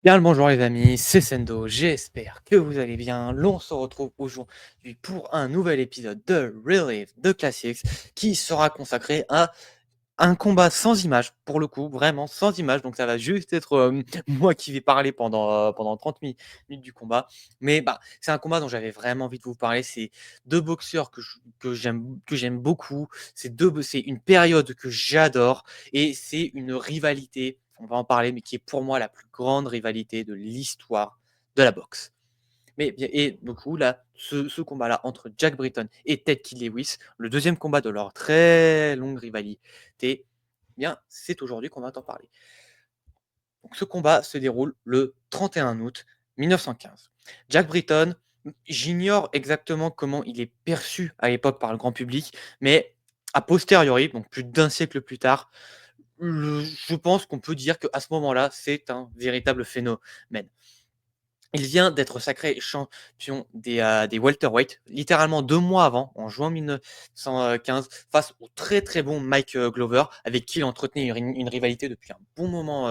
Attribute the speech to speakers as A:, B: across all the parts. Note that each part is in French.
A: Bien le bonjour les amis, c'est Sendo, j'espère que vous allez bien. L'on se retrouve aujourd'hui pour un nouvel épisode de Relive de Classics qui sera consacré à un combat sans image, pour le coup, vraiment sans image. Donc ça va juste être moi qui vais parler pendant 30 minutes du combat. Mais c'est un combat dont j'avais vraiment envie de vous parler. C'est deux boxeurs que j'aime beaucoup. C'est une période que j'adore et c'est une rivalité, on va en parler, mais qui est pour moi la plus grande rivalité de l'histoire de la boxe. Et du coup, là, ce combat-là entre Jack Britton et Ted Kid Lewis, le deuxième combat de leur très longue rivalité, bien, c'est aujourd'hui qu'on va t'en parler. Donc, ce combat se déroule le 31 août 1915. Jack Britton, j'ignore exactement comment il est perçu à l'époque par le grand public, mais a posteriori, donc plus d'un siècle plus tard, je pense qu'on peut dire qu'à ce moment-là, c'est un véritable phénomène. Il vient d'être sacré champion des welterweight, littéralement 2 mois avant, en juin 1915, face au très, très bon Mike, Glover, avec qui il entretenait une rivalité depuis un bon moment,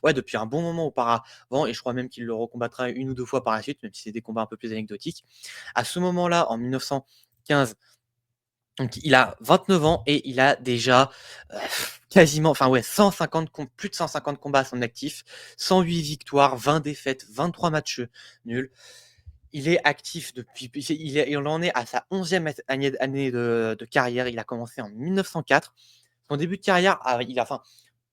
A: ouais, depuis un bon moment auparavant, et je crois même qu'il le recombattra une ou 2 fois par la suite, même si c'est des combats un peu plus anecdotiques. À ce moment-là, en 1915, donc il a 29 ans et il a déjà, heu, quasiment, enfin ouais, 150 plus de 150 combats à son actif, 108 victoires, 20 défaites, 23 matchs nuls. Il est actif depuis, il en est à sa 11e année de carrière. Il a commencé en 1904. Son début de carrière,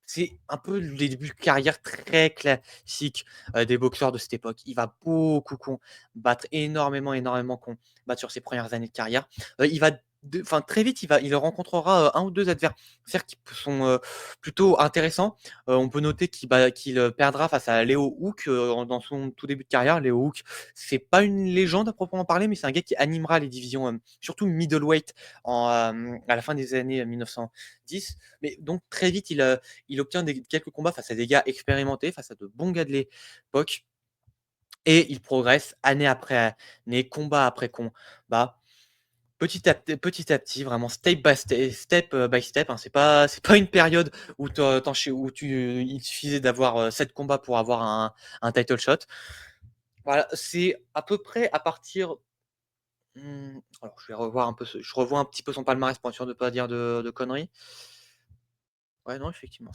A: c'est un peu les débuts de carrière très classiques, des boxeurs de cette époque. Il va beaucoup combattre, énormément combattre sur ses premières années de carrière. Il va très vite, il rencontrera, 1 ou 2 adversaires qui sont, plutôt intéressants. On peut noter qu'il perdra face à Leo Hook, dans son tout début de carrière. Leo Hook, c'est pas une légende à proprement parler, mais c'est un gars qui animera les divisions, surtout middleweight à la fin des années 1910. Mais donc très vite, il obtient quelques combats face à des gars expérimentés, face à de bons gars de l'époque, et il progresse année après année, combat après combat, petit à petit, vraiment step by step, hein. C'est pas une période où il suffisait d'avoir 7 combats pour avoir un title shot. Voilà, c'est à peu près à partir, alors je revois un petit peu son palmarès pour être sûr de pas dire de conneries. Ouais, non, effectivement,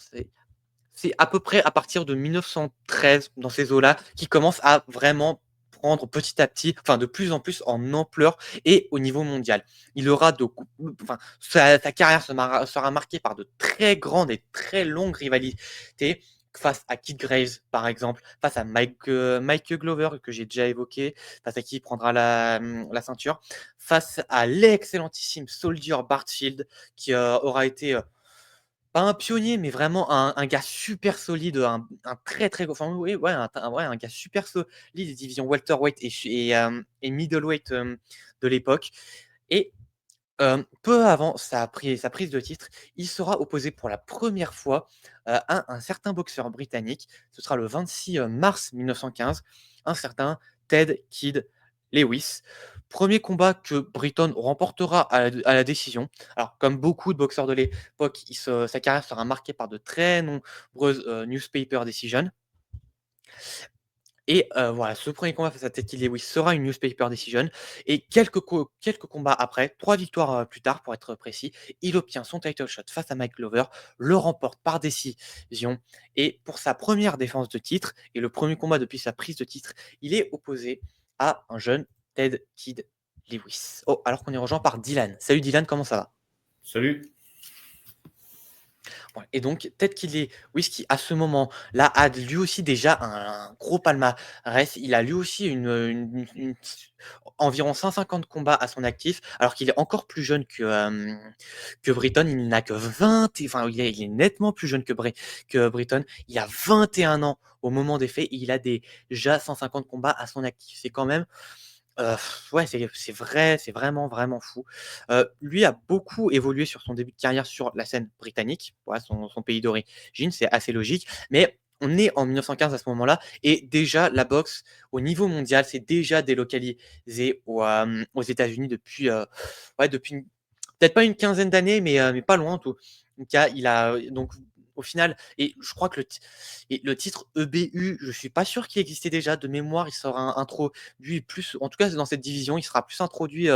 A: c'est à peu près à partir de 1913, dans ces eaux-là, qu'il commence à vraiment prendre petit à petit, enfin de plus en plus en ampleur et au niveau mondial. Il aura de cou enfin sa carrière sera marquée par de très grandes et très longues rivalités face à Kid Graves, par exemple, face à Mike Glover, que j'ai déjà évoqué, face à qui il prendra la ceinture, face à l'excellentissime Soldier Bartfield, qui aura été, pas un pionnier, mais vraiment un gars super solide, un très, très enfin oui, ouais, un gars super solide des divisions welterweight et middleweight, de l'époque. Et peu avant sa prise de titre, il sera opposé pour la première fois, à un certain boxeur britannique. Ce sera le 26 mars 1915, un certain Ted Kid Lewis. Premier combat que Britton remportera à la décision. Alors, comme beaucoup de boxeurs de l'époque, sa carrière sera marquée par de très nombreuses newspaper decisions. Et voilà, ce premier combat face à Ted Lewis sera une newspaper decision, et quelques combats après, 3 victoires, plus tard pour être précis, il obtient son title shot face à Mike Glover, le remporte par décision, et pour sa première défense de titre et le premier combat depuis sa prise de titre, il est opposé à un jeune Ted Kid Lewis. Oh, alors qu'on est rejoint par Dylan. Salut Dylan, comment ça va?
B: Salut.
A: Ouais, et donc peut-être qu'il est Whisky à ce moment-là a lui aussi déjà un gros palmarès. Il a lui aussi environ 150 combats à son actif, alors qu'il est encore plus jeune que Britton. Il n'a que 20, enfin il est nettement plus jeune que Britton. Il a 21 ans au moment des faits et il a déjà 150 combats à son actif. C'est quand même, ouais, c'est vraiment fou. Lui a beaucoup évolué sur son début de carrière sur la scène britannique, voilà, son pays d'origine, c'est assez logique. Mais on est en 1915 à ce moment-là, et déjà la boxe au niveau mondial s'est déjà délocalisée aux États-Unis depuis, ouais, depuis peut-être pas une quinzaine d'années, mais pas loin en tout cas. Il a donc au final, et je crois que le titre EBU, je suis pas sûr qu'il existait déjà. De mémoire, il sera introduit plus, en tout cas dans cette division, il sera plus introduit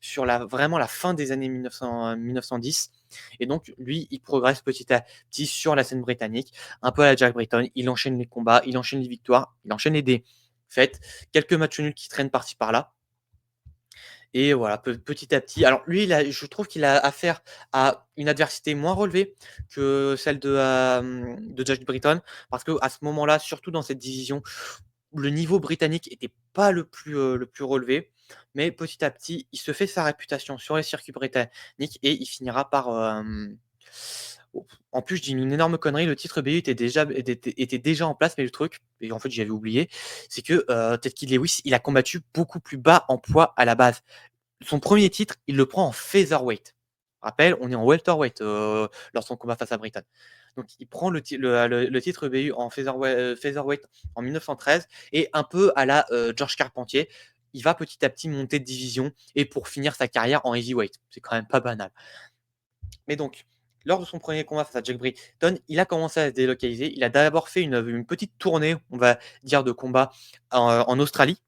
A: sur vraiment la fin des années 1910. Et donc, lui, il progresse petit à petit sur la scène britannique, un peu à la Jack Britton. Il enchaîne les combats, il enchaîne les victoires, il enchaîne les défaites, quelques matchs nuls qui traînent par-ci par-là. Et voilà, petit à petit. Alors lui, je trouve qu'il a affaire à une adversité moins relevée que celle de Jack Britton, parce qu'à ce moment-là, surtout dans cette division, le niveau britannique était pas le plus relevé, mais petit à petit, il se fait sa réputation sur les circuits britanniques et il finira par, en plus, je dis une énorme connerie, le titre BU était déjà en place, mais le truc, et en fait j'avais oublié, c'est que, Ted Kid Lewis, il a combattu beaucoup plus bas en poids à la base. Son premier titre, il le prend en featherweight. Rappel, on est en welterweight lors de son combat face à Britton. Donc il prend le titre BU en featherweight en 1913 et un peu à la George Carpentier, il va petit à petit monter de division et pour finir sa carrière en heavyweight. C'est quand même pas banal. Mais donc, lors de son premier combat face à Jack Britton, il a commencé à se délocaliser. Il a d'abord fait une petite tournée, on va dire, de combat en Australie,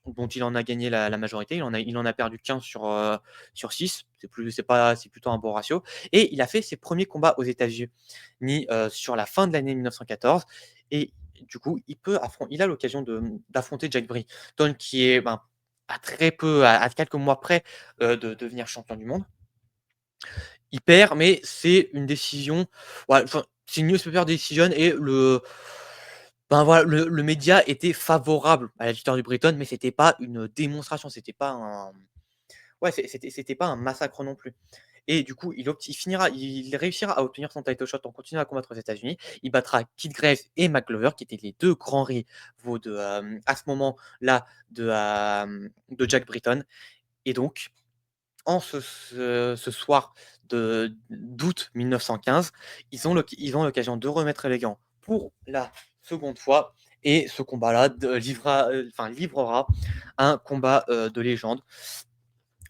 A: dont il en a gagné la majorité. Il en a perdu 15 sur 6. C'est plutôt un bon ratio. Et il a fait ses premiers combats aux États-Unis sur la fin de l'année 1914. Et du coup, il a l'occasion d'affronter Jack Britton, qui est à quelques mois près de devenir champion du monde. Il perd, mais c'est une décision. Ouais, enfin, c'est une newspaper decision et voilà, le média était favorable à la victoire du Brighton, mais c'était pas une démonstration, c'était pas un ouais, c'était pas un massacre non plus. Et du coup, il réussira à obtenir son title shot en continuant à combattre aux États-Unis. Il battra Kid Graves et McGlover, qui étaient les 2 grands rivaux à ce moment-là de Jack Britton. Et donc, ce soir d'août 1915, ils ont l'occasion de remettre les gants pour la seconde fois et ce combat-là livrera un combat de légende.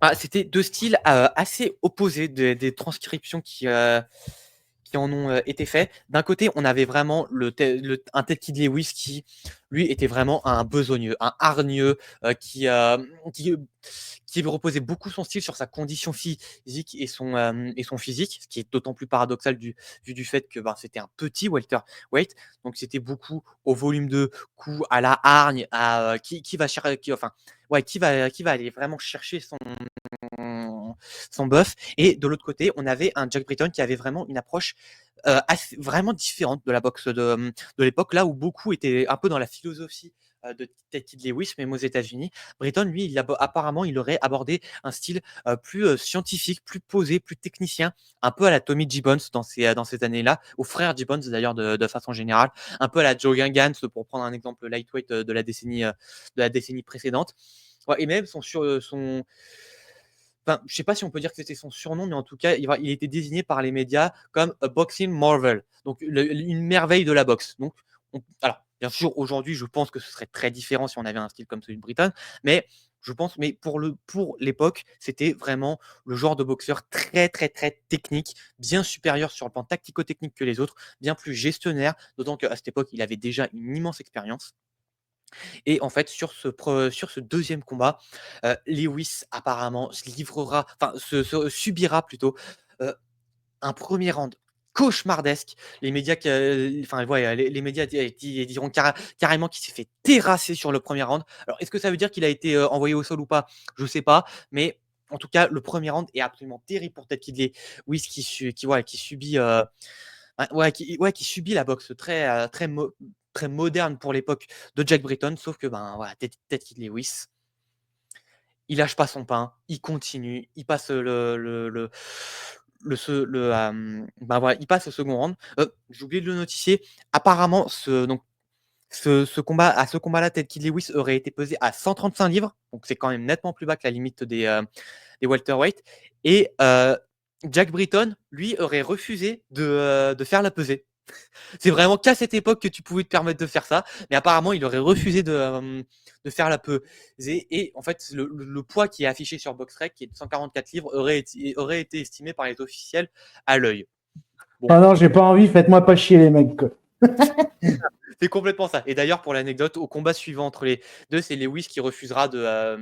A: Ah, c'était 2 styles assez opposés, des transcriptions qui en ont été faits. D'un côté, on avait vraiment un Ted Kid Lewis qui, lui, était vraiment un besogneux, un hargneux, qui, qui reposait beaucoup son style sur sa condition physique et son physique, ce qui est d'autant plus paradoxal vu du fait que c'était un petit welterweight. Donc c'était beaucoup au volume de coups, à la hargne, qui va chercher, qui va aller vraiment chercher son buff. Et de l'autre côté, on avait un Jack Britton qui avait vraiment une approche vraiment différente de la boxe de l'époque, là où beaucoup étaient un peu dans la philosophie de Ted Kid Lewis, même aux États-Unis. Britton, lui, apparemment, il aurait abordé un style plus scientifique, plus posé, plus technicien, un peu à la Tommy Gibbons dans ces années-là, aux frères Gibbons d'ailleurs de façon générale, un peu à la Joe Gans pour prendre un exemple lightweight de la décennie précédente. Ouais, et même je sais pas si on peut dire que c'était son surnom, mais en tout cas, il était désigné par les médias comme a boxing marvel, donc une merveille de la boxe. Donc, alors, bien sûr, aujourd'hui, je pense que ce serait très différent si on avait un style comme celui de Britton, mais mais pour l'époque, c'était vraiment le genre de boxeur très, très, très technique, bien supérieur sur le plan tactico-technique que les autres, bien plus gestionnaire, d'autant qu'à cette époque, il avait déjà une immense expérience. Et en fait, sur ce deuxième combat, Lewis apparemment subira plutôt euh, un premier round cauchemardesque. Les médias, les médias diront carrément qu'il s'est fait terrasser sur le premier round. Alors, est-ce que ça veut dire qu'il a été envoyé au sol ou pas? Je sais pas, mais en tout cas, le premier round est absolument terrible pour Ted Kid Lewis qui subit qui subit la boxe très moderne pour l'époque de Jack Britton, sauf que voilà, Ted Kid Lewis, il lâche pas son pain, il continue, il passe il passe au second round. J'ai oublié de le notifier. Apparemment, ce combat-là, Ted Kid Lewis aurait été pesé à 135 livres, donc c'est quand même nettement plus bas que la limite des welterweight. Et Jack Britton, lui, aurait refusé de faire la pesée. C'est vraiment qu'à cette époque que tu pouvais te permettre de faire ça, mais apparemment, il aurait refusé de faire la pesée. Et en fait, le poids qui est affiché sur BoxRec, qui est de 144 livres, aurait été estimé par les officiels à l'œil. Bon,
B: Ah non, j'ai pas envie, faites-moi pas chier les mecs, quoi.
A: c'est complètement ça. Et d'ailleurs, pour l'anecdote, au combat suivant entre les deux, c'est Lewis qui refusera de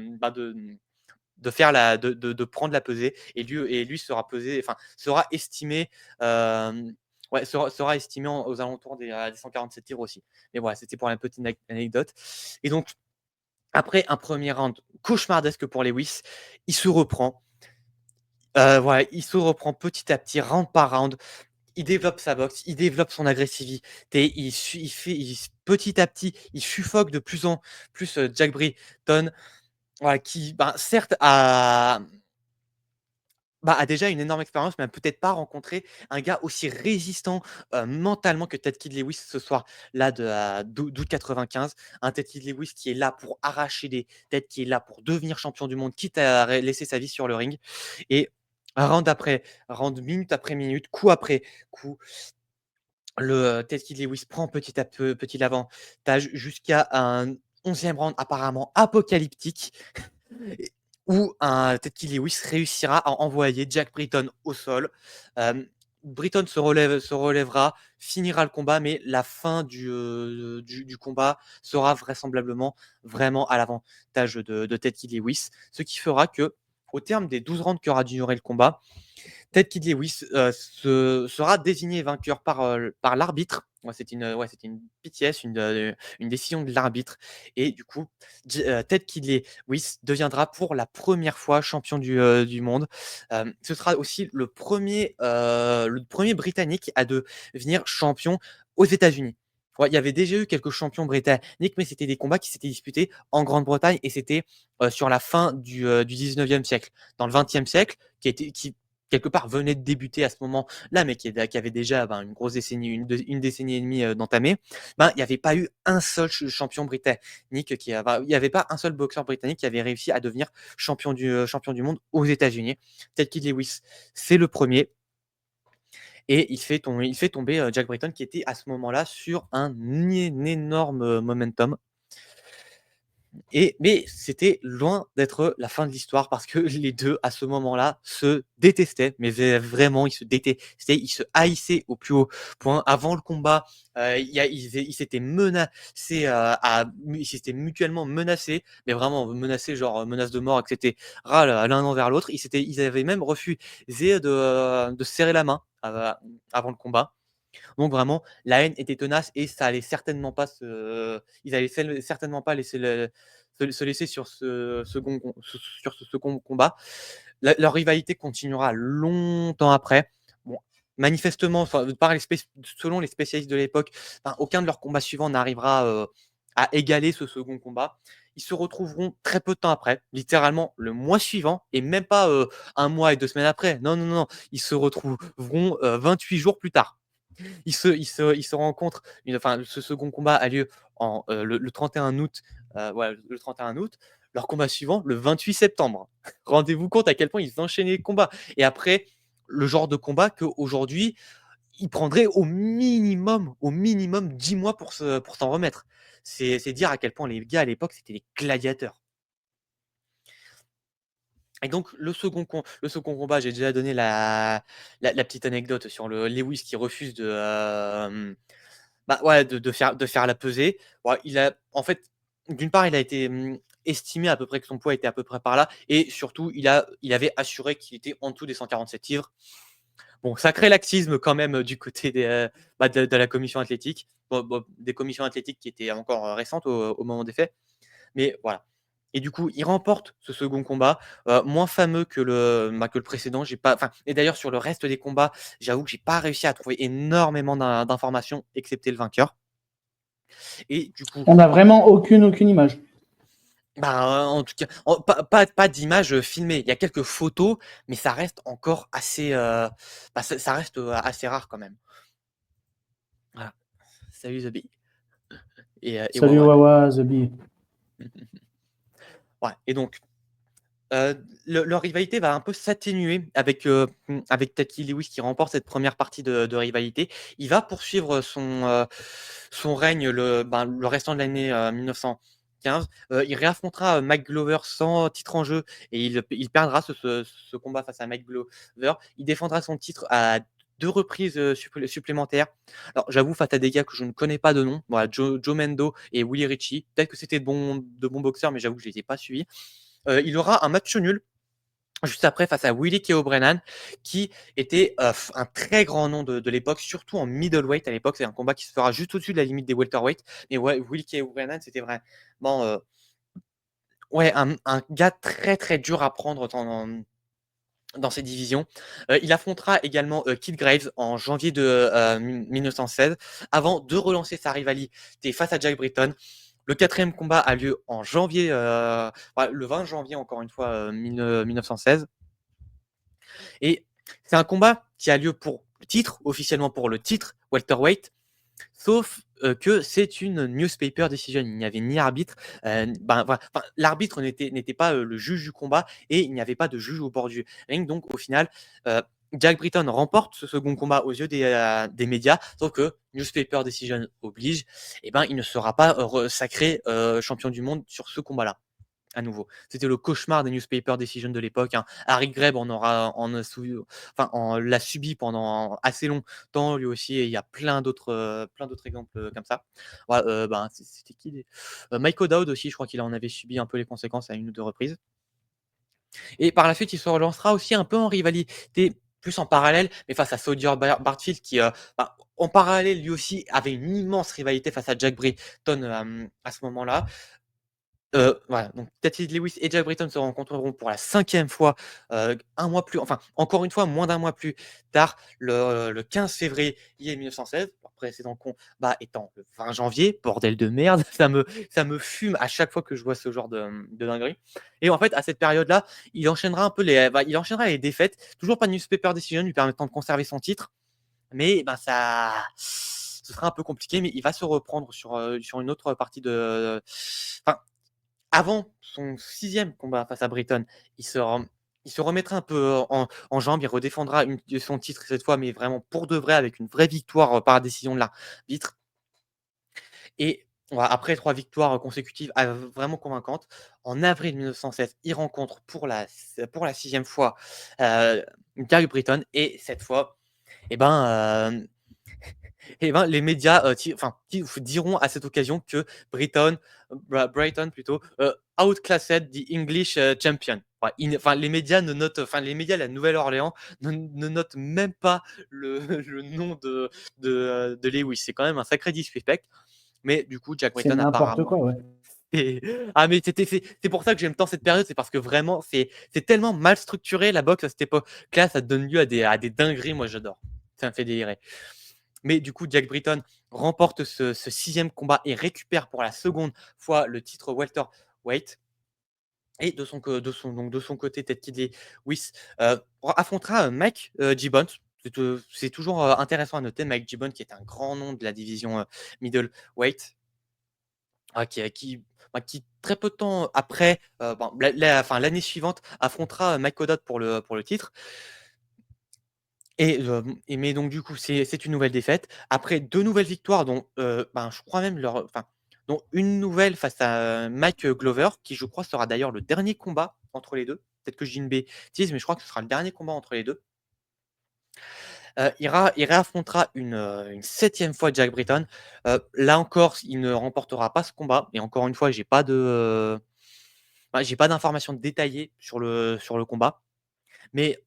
A: faire de prendre la pesée, et lui sera pesé, enfin sera estimé, ouais, sera estimé aux alentours des 147 livres aussi. Mais voilà, c'était pour la petite anecdote. Et donc, après un premier round cauchemardesque pour Lewis, il se reprend. Voilà, il se reprend petit à petit, round par round. Il développe sa boxe, il développe son agressivité, petit à petit, il suffoque de plus en plus Jack Britton, voilà, qui, ben, certes, a déjà une énorme expérience, mais a peut-être pas rencontré un gars aussi résistant mentalement que Ted Kid Lewis ce soir-là d'août 95. Un Ted Kid Lewis qui est là pour arracher des têtes, qui est là pour devenir champion du monde, quitte à laisser sa vie sur le ring. Et round après round, minute après minute, coup après coup, Ted Kid Lewis prend petit l'avantage jusqu'à un 11e round apparemment apocalyptique, et où un Ted Kid Lewis réussira à envoyer Jack Britton au sol. Britton se relèvera, finira le combat, mais la fin du combat sera vraisemblablement vraiment à l'avantage de Ted Kid Lewis, ce qui fera que, au terme des 12 rounds qui aura duré le combat, Ted Kid Lewis sera désigné vainqueur par l'arbitre. C'était une PTS, une décision de l'arbitre. Et du coup, Ted Kid Lewis deviendra pour la première fois champion du monde. Ce sera aussi le premier Britannique à devenir champion aux États-Unis. Ouais, il y avait déjà eu quelques champions britanniques, mais c'était des combats qui s'étaient disputés en Grande-Bretagne, et c'était sur la fin du 19e siècle. Dans le 20e siècle, qui quelque part venait de débuter à ce moment-là, mais qui avait déjà une grosse décennie, une décennie et demie d'entamée, il n'y avait pas eu un seul champion britannique il n'y avait pas un seul boxeur britannique qui avait réussi à devenir champion du monde aux États-Unis. Ted Kid Lewis, c'est le premier. Et il fait tomber Jack Britton, qui était à ce moment-là sur un énorme momentum. Mais c'était loin d'être la fin de l'histoire, parce que les deux, à ce moment-là, se détestaient, mais vraiment, ils se détestaient, ils se haïssaient au plus haut point. Avant le combat, ils s'étaient menacés, ils s'étaient mutuellement menacés, mais vraiment menacés, genre menace de mort, etc. L'un envers l'autre. Ils avaient même refusé de se serrer la main avant le combat. Donc vraiment, la haine était tenace, et ça allait certainement pas ils allaient certainement pas se laisser sur sur ce second combat. Leur rivalité continuera longtemps après. Bon, manifestement, selon les spécialistes de l'époque, aucun de leurs combats suivants n'arrivera à égaler ce second combat. Ils se retrouveront très peu de temps après, littéralement le mois suivant, et même pas un mois et 2 semaines après. Non, non, non, ils se retrouveront 28 jours plus tard. Ils se rencontrent, enfin, ce second combat a lieu le 31 août. Voilà, le 31 août. Leur combat suivant, le 28 septembre. Rendez-vous compte à quel point ils enchaînaient les combats. Et après, le genre de combat qu'aujourd'hui, ils prendraient au minimum 10 mois pour s'en remettre. C'est dire à quel point les gars à l'époque, c'était des gladiateurs. Et donc, le second combat, j'ai déjà donné la petite anecdote sur le Lewis qui refuse de faire la pesée. Ouais, en fait, d'une part, il a été estimé à peu près que son poids était à peu près par là, et surtout, il avait assuré qu'il était en dessous des 147 livres. Bon, sacré laxisme quand même du côté de la commission athlétique, des commissions athlétiques qui étaient encore récentes au moment des faits. Mais voilà. Et du coup, il remporte ce second combat, moins fameux que le précédent. Et d'ailleurs, sur le reste des combats, j'avoue que j'ai pas réussi à trouver énormément d'informations, excepté le vainqueur. Et du coup,
B: On n'a vraiment aucune image.
A: en tout cas, pas d'images filmées. Il y a quelques photos, mais ça reste encore assez, ça reste assez rare quand même. Voilà. Salut The Bee. Et
B: Salut
A: Wawa.
B: Wawa, The Bee.
A: Ouais. Et donc, leur rivalité va un peu s'atténuer avec Ted Lewis qui remporte cette première partie de rivalité. Il va poursuivre son règne le restant de l'année 1915. Il réaffrontera Mike Glover sans titre en jeu, et il perdra ce combat face à Mike Glover. Il défendra son titre à 2 reprises supplémentaires. Alors, j'avoue, face à des gars que je ne connais pas de nom, voilà, Joe Mendo et Willie Ritchie. Peut-être que c'était de bons boxeurs, mais j'avoue que je les ai pas suivis. Il aura un match nul juste après face à Willie Keo Brennan, qui était un très grand nom de l'époque, surtout en middleweight à l'époque. C'est un combat qui se fera juste au-dessus de la limite des welterweight. Mais ouais, Willie Keo Brennan, c'était vraiment ouais, un gars très très dur à prendre dans ces divisions. Il affrontera également Kid Graves en janvier de 1916, avant de relancer sa rivalité face à Jack Britton. Le 4e combat a lieu en janvier, le 20 janvier, encore une fois, 1916. Et c'est un combat qui a lieu pour le titre, officiellement pour le titre welterweight, sauf que c'est une newspaper decision. Il n'y avait ni arbitre, voilà. Enfin, l'arbitre n'était pas le juge du combat et il n'y avait pas de juge au bord du ring. Donc, au final, Jack Britton remporte ce second combat aux yeux des médias, sauf que newspaper decision oblige, et ben, il ne sera pas sacré champion du monde sur ce combat-là. À nouveau, c'était le cauchemar des newspaper decision de l'époque, hein. Harry Greb l'a subi pendant assez longtemps lui aussi, et il y a plein d'autres exemples comme ça. Ouais, c'était qui Mike O'Dowd aussi, je crois qu'il en avait subi un peu les conséquences à 1 ou 2 reprises. Et par la suite, il se relancera aussi un peu en rivalité, plus en parallèle, mais face à Soldier Bartfield qui, en parallèle, lui aussi avait une immense rivalité face à Jack Britton à ce moment-là. Voilà, donc Tati Lewis et Jack Britton se rencontreront pour la 5e fois, encore une fois, moins d'un mois plus tard, le 15 février 1916. Leur précédent combat étant le 20 janvier. Bordel de merde, ça me fume à chaque fois que je vois ce genre de dinguerie. Et en fait, à cette période-là, il enchaînera les défaites. Toujours pas de newspaper decision lui permettant de conserver son titre, mais ce sera un peu compliqué, mais il va se reprendre sur une autre partie avant son 6e combat face à Britton, il se remettra un peu en jambes, il redéfendra son titre cette fois, mais vraiment pour de vrai, avec une vraie victoire par décision de l'arbitre. Et voilà, après 3 victoires consécutives vraiment convaincantes, en avril 1916, il rencontre pour la 6e fois Gary Britton, et cette fois, eh ben, les médias diront à cette occasion que Brighton plutôt, outclassed the English champion. Les médias ne notent, les médias de la Nouvelle-Orléans ne notent même pas le nom de Lewis. C'est quand même un sacré disrespect. Mais du coup, Jack
B: C'est
A: Britton
B: n'importe
A: apparemment.
B: quoi, ouais.
A: Mais c'est pour ça que j'aime tant cette période, c'est parce que vraiment, c'est tellement mal structuré la boxe à cette époque-là, ça donne lieu à des dingueries. Moi, j'adore. Ça me fait délirer. Mais du coup, Jack Britton remporte ce 6e combat et récupère pour la seconde fois le titre welterweight. Et de son côté, Ted Lewis affrontera Mike Gibbons. C'est toujours intéressant à noter, Mike Gibbons, qui est un grand nom de la division middleweight, qui très peu de temps après, l'année suivante, affrontera Mike O'Dowd pour le titre. Mais donc du coup, c'est une nouvelle défaite. Après 2 nouvelles victoires, dont, je crois même dont une nouvelle face à Mike Glover, qui je crois sera d'ailleurs le dernier combat entre les 2. Peut-être que je dis une bêtise, mais je crois que ce sera le dernier combat entre les 2. Il réaffrontera une 7e fois Jack Britton. Là encore, il ne remportera pas ce combat, et encore une fois, j'ai pas d'informations détaillées sur le combat, mais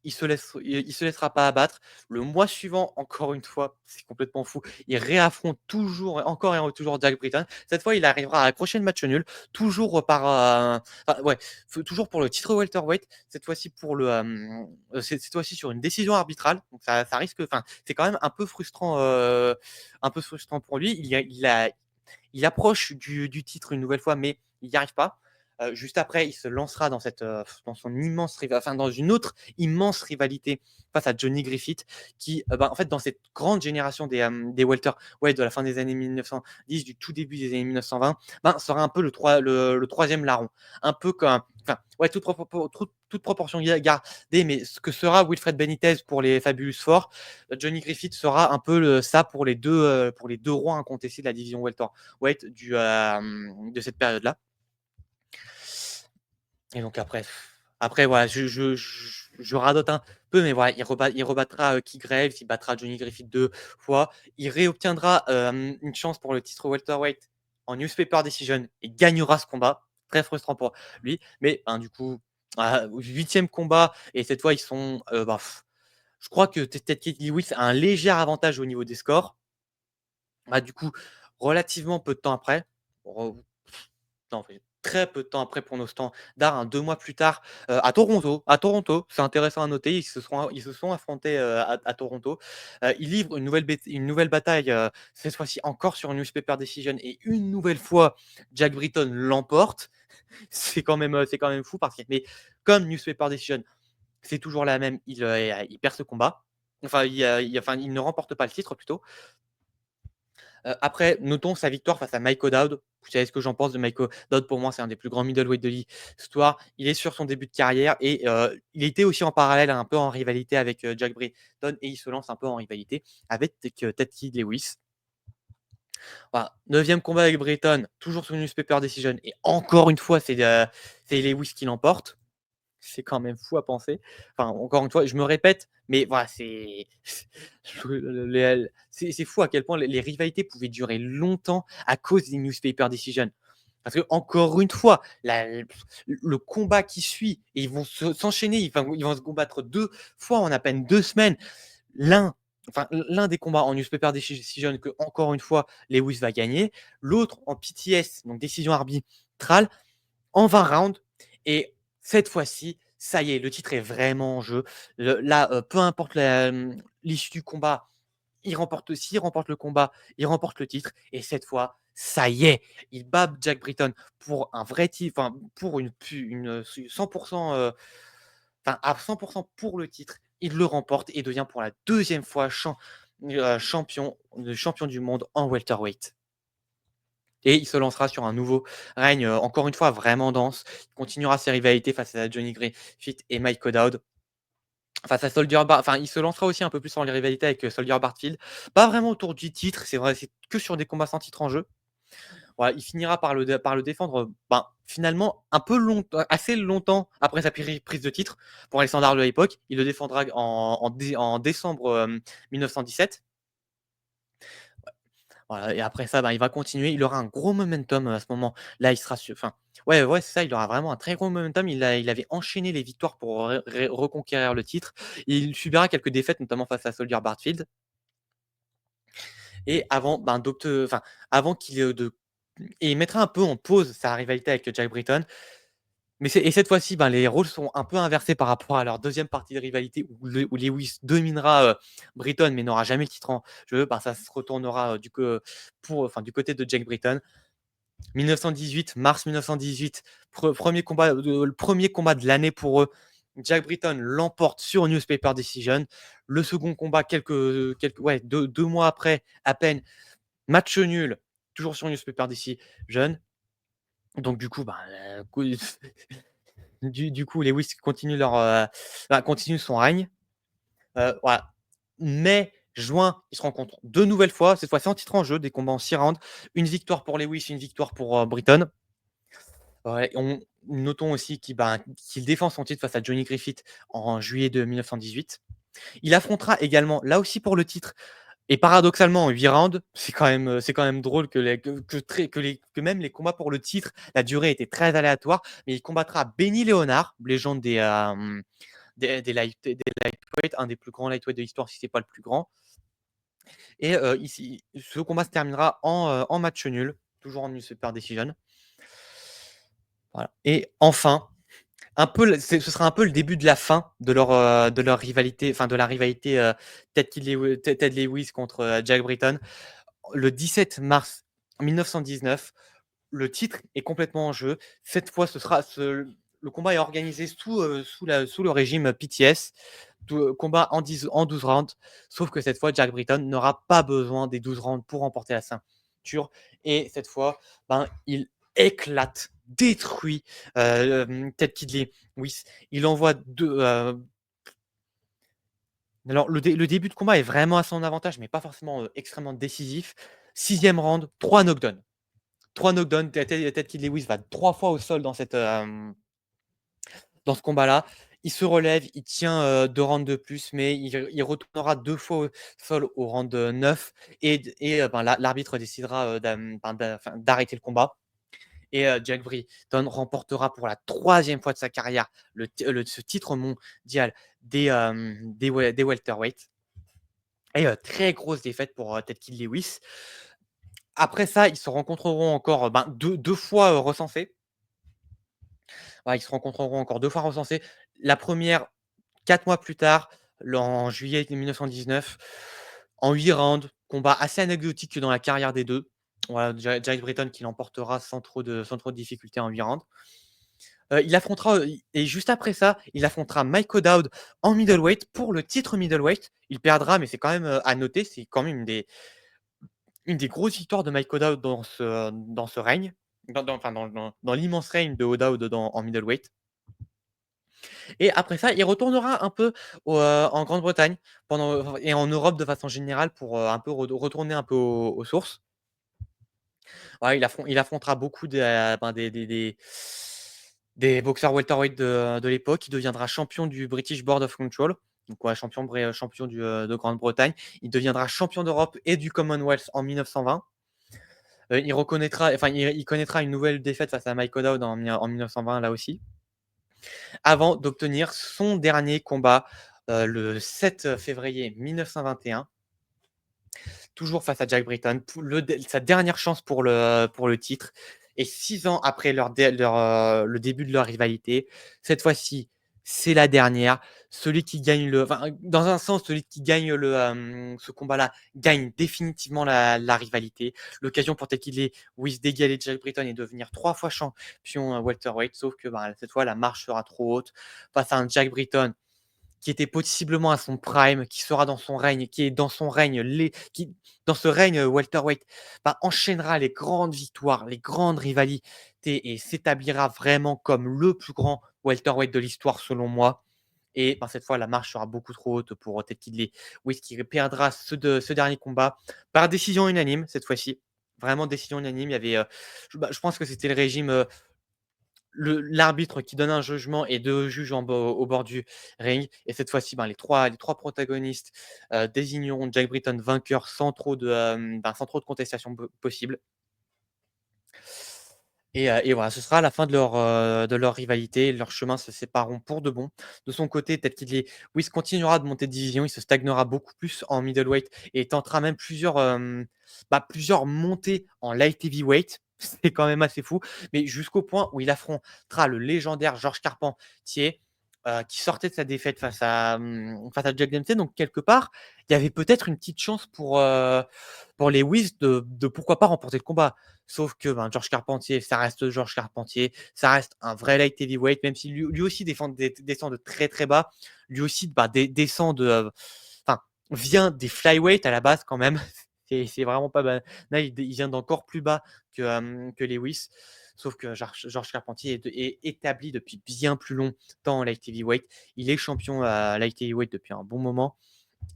A: il se laissera pas abattre. Le mois suivant, encore une fois, c'est complètement fou, il réaffronte toujours encore et toujours Jack Britton. Cette fois, il arrivera à accrocher le match nul, toujours toujours pour le titre welterweight. Cette fois-ci sur une décision arbitrale. Donc ça risque, c'est quand même un peu frustrant pour lui. Il approche du titre une nouvelle fois, mais il n'y arrive pas. Juste après, il se lancera dans une autre immense rivalité face à Johnny Griffith, qui, en fait, dans cette grande génération des welterweight de la fin des années 1910, du tout début des années 1920, sera un peu le 3e larron. Un peu comme, toute proportion gardée, mais ce que sera Wilfred Benitez pour les Fabulous Four, Johnny Griffith sera un peu ça pour les deux rois incontestés de la division welterweight de cette période-là. Et donc après voilà, je radote un peu, mais voilà, il rebattra, Keith Graves, il battra Johnny Griffith 2 fois. Il réobtiendra, une chance pour le titre welterweight en newspaper decision et gagnera ce combat. Très frustrant pour lui, mais ben, du coup, au 8e combat et cette fois ils sont, je crois que Ted Lewis a un léger avantage au niveau des scores. Bah, du coup, relativement peu de temps après, re non, en fait, très peu de temps après pour nos standards, hein, 2 mois plus tard, à Toronto, c'est intéressant à noter, ils se sont affrontés, à Toronto. Ils livrent une nouvelle bataille, cette fois-ci encore sur une newspaper decision et une nouvelle fois, Jack Britton l'emporte. C'est quand même fou parce que mais comme newspaper decision, c'est toujours la même, il perd ce combat. Enfin, il ne remporte pas le titre plutôt. Après, notons sa victoire face à Mike O'Dowd. Vous savez ce que j'en pense de Mike O'Dowd. Pour moi, c'est un des plus grands middleweight de l'histoire. Il est sur son début de carrière et il était aussi en parallèle, un peu en rivalité avec, Jack Britton et il se lance un peu en rivalité avec Ted Lewis. Voilà, 9e combat avec Britton, toujours sur une newspaper decision et encore une fois, c'est Lewis qui l'emporte. C'est quand même fou à penser. Enfin, encore une fois, je me répète, mais voilà, c'est fou à quel point les rivalités pouvaient durer longtemps à cause des newspaper decisions. Parce que encore une fois, le combat qui suit, et ils vont s'enchaîner, ils vont se combattre 2 fois en à peine 2 semaines. L'un des combats en newspaper decision que, encore une fois, Lewis va gagner, l'autre en PTS, donc décision arbitrale, en 20 rounds. Et cette fois-ci, ça y est, le titre est vraiment en jeu. Là, peu importe l'issue du combat, s'il remporte le combat, il remporte le titre. Et cette fois, ça y est, il bat Jack Britton pour un vrai titre, enfin, pour une 100%, à 100% pour le titre. Il le remporte et devient pour la 2e fois champion du monde en welterweight. Et il se lancera sur un nouveau règne, encore une fois vraiment dense. Il continuera ses rivalités face à Johnny Griffith et Mike O'Dowd. Face à il se lancera aussi un peu plus en rivalité avec, Soldier Barfield. Pas vraiment autour du titre, c'est vrai, c'est que sur des combats sans titre en jeu. Voilà, il finira par le défendre, finalement un peu assez longtemps après sa prise de titre pour les standards de l'époque. Il le défendra en décembre, 1917. Voilà et après ça, il va continuer. Il aura un gros momentum, à ce moment-là, il sera ouais, c'est ça, il aura vraiment un très gros momentum. Il avait enchaîné les victoires pour reconquérir le titre. Il subira quelques défaites, notamment face à Soldier Barfield et avant qu'il, et il mettra un peu en pause sa rivalité avec Jack Britton. Et cette fois-ci, les rôles sont un peu inversés par rapport à leur deuxième partie de rivalité où Lewis dominera, Britton, mais n'aura jamais le titre en jeu. Ça se retournera, du côté de Jack Britton. 1918, mars 1918, le premier combat de l'année pour eux. Jack Britton l'emporte sur newspaper decision. Le second combat, ouais, deux mois après, à peine, match nul, toujours sur newspaper decision. Donc du coup, du coup, Lewis continue son règne. Voilà. Mai, juin, ils se rencontrent 2 nouvelles fois, cette fois-ci en titre en jeu, des combats en 6 rounds. Une victoire pour Lewis, une victoire pour, Britton. Ouais, notons aussi qu'il défend son titre face à Johnny Griffith en juillet de 1918. Il affrontera également, là aussi pour le titre et paradoxalement en 8 rounds, c'est quand même drôle que même les combats pour le titre, la durée était très aléatoire, mais il combattra Benny Leonard, légende des lightweight, un des plus grands lightweight de l'histoire, si c'est pas le plus grand. Et ici, ce combat se terminera en match nul, toujours en super decision. Voilà. Et enfin, ce sera un peu le début de la fin de leur rivalité, enfin de la rivalité Ted Lewis contre Jack Britton. Le 17 mars 1919, le titre est complètement en jeu. Cette fois, le combat est organisé sous le régime PTS. Combat en 12 rounds. Sauf que cette fois, Jack Britton n'aura pas besoin des 12 rounds pour remporter la ceinture. Et cette fois, il éclate, détruit Ted Lewis. Il envoie deux. Alors, le début de combat est vraiment à son avantage, mais pas forcément extrêmement décisif. 6e round, 3 knockdowns. 3 knockdowns. Ted Lewis va 3 fois au sol dans ce combat-là. Il se relève, il tient 2 rounds de plus, mais il retournera 2 fois au sol au round 9 et l'arbitre décidera, d'arrêter le combat et Jack Britton remportera pour la 3e fois de sa carrière ce titre mondial des welterweights et très grosse défaite pour Ted Kid Lewis. Après ça, ils se rencontreront encore, 2 fois, recensés. Ouais, ils se rencontreront encore 2 fois recensés. La première 4 mois plus tard, en juillet 1919, en 8 rounds, combat assez anecdotique dans la carrière des 2. Voilà, Jack Britton qui l'emportera sans trop de difficultés en 8 rounds. Il affrontera, et juste après ça, il affrontera Mike O'Dowd en middleweight pour le titre middleweight. Il perdra, mais c'est quand même, à noter, c'est quand même une des grosses victoires de Mike O'Dowd dans ce règne, dans l'immense règne de O'Dowd en middleweight. Et après ça, il retournera un peu en Grande-Bretagne et en Europe de façon générale pour un peu retourner un peu aux sources. Ouais, il affrontera beaucoup des boxeurs welterweight de l'époque. Il deviendra champion du British Board of Control, donc ouais, champion de Grande-Bretagne. Il deviendra champion d'Europe et du Commonwealth en 1920. Il connaîtra une nouvelle défaite face à Mike O'Dowd en 1920 là aussi, avant d'obtenir son dernier combat le 7 février 1921, toujours face à Jack Britton, sa dernière chance pour le titre. Et 6 ans après le début de leur rivalité, cette fois-ci, c'est la dernière. Dans un sens, celui qui gagne ce combat-là gagne définitivement la rivalité. L'occasion pour Ted Lewis d'égaler Jack Britton et devenir 3 fois champion welterweight. Sauf que cette fois, la marche sera trop haute face à un Jack Britton qui était possiblement à son prime, qui sera dans son règne, qui est dans son règne, qui, dans ce règne welterweight, enchaînera les grandes victoires, les grandes rivalités et s'établira vraiment comme le plus grand welterweight de l'histoire selon moi. Et cette fois, la marche sera beaucoup trop haute pour Ted Kid Lewis qui perdra ce dernier combat par décision unanime cette fois-ci. Vraiment décision unanime. Il y avait, je pense que c'était le régime, l'arbitre qui donne un jugement et 2 juges au bord du ring. Et cette fois-ci, les trois protagonistes désigneront Jack Britton vainqueur sans trop de contestation possible. Et voilà, ce sera la fin de leur rivalité. Leurs chemins se sépareront pour de bon. De son côté, Ted Kid Lewis continuera de monter de division. Il se stagnera beaucoup plus en middleweight et tentera même plusieurs montées en light heavyweight. C'est quand même assez fou. Mais jusqu'au point où il affrontera le légendaire Georges Carpentier, qui sortait de sa défaite face à Jack Dempsey. Donc quelque part, il y avait peut-être une petite chance pour Lewis de pourquoi pas remporter le combat. Sauf que Georges Carpentier, ça reste Georges Carpentier, ça reste un vrai light heavyweight, même si lui aussi descend de très très bas. Lui aussi descend vient des flyweight à la base quand même. C'est vraiment pas banal. Il vient d'encore plus bas que Lewis. Sauf que Georges Carpentier est établi depuis bien plus longtemps en light heavyweight. Il est champion à light heavyweight depuis un bon moment.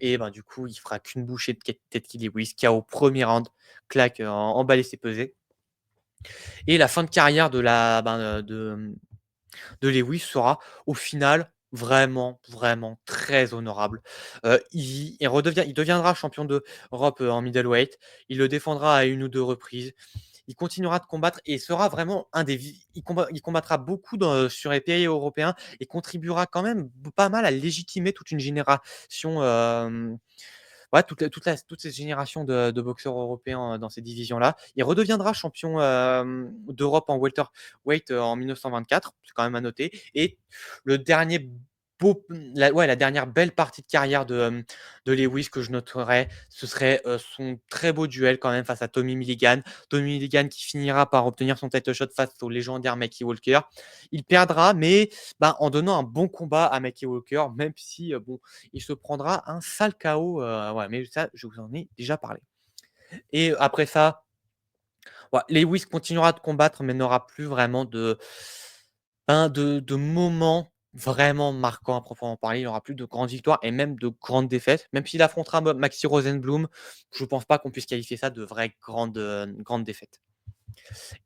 A: Et du coup, il fera qu'une bouchée de Ted Kid Lewis, qui a au premier round, claque, emballé ses pesées. Et la fin de carrière de Lewis sera au final vraiment, vraiment très honorable. Il deviendra champion d'Europe en middleweight. Il le défendra à 1 ou 2 reprises. Il continuera de combattre et sera vraiment il combattra beaucoup sur les pays européens et contribuera quand même pas mal à légitimer toute une génération. Ouais, toutes ces générations de boxeurs européens dans ces divisions-là. Il redeviendra champion d'Europe en welterweight en 1924, c'est quand même à noter. Et le dernier la dernière belle partie de carrière de Lewis que je noterais, ce serait son très beau duel quand même face à Tommy Milligan. Tommy Milligan qui finira par obtenir son title shot face au légendaire Mickey Walker. Il perdra, mais en donnant un bon combat à Mickey Walker, même si il se prendra un sale KO, ouais, mais ça, je vous en ai déjà parlé. Et après ça, ouais, Lewis continuera de combattre, mais n'aura plus vraiment de moments vraiment marquants à proprement parler. Il n'aura plus de grandes victoires et même de grandes défaites. Même s'il affrontera Maxi Rosenblum, je ne pense pas qu'on puisse qualifier ça de vraies grandes défaites.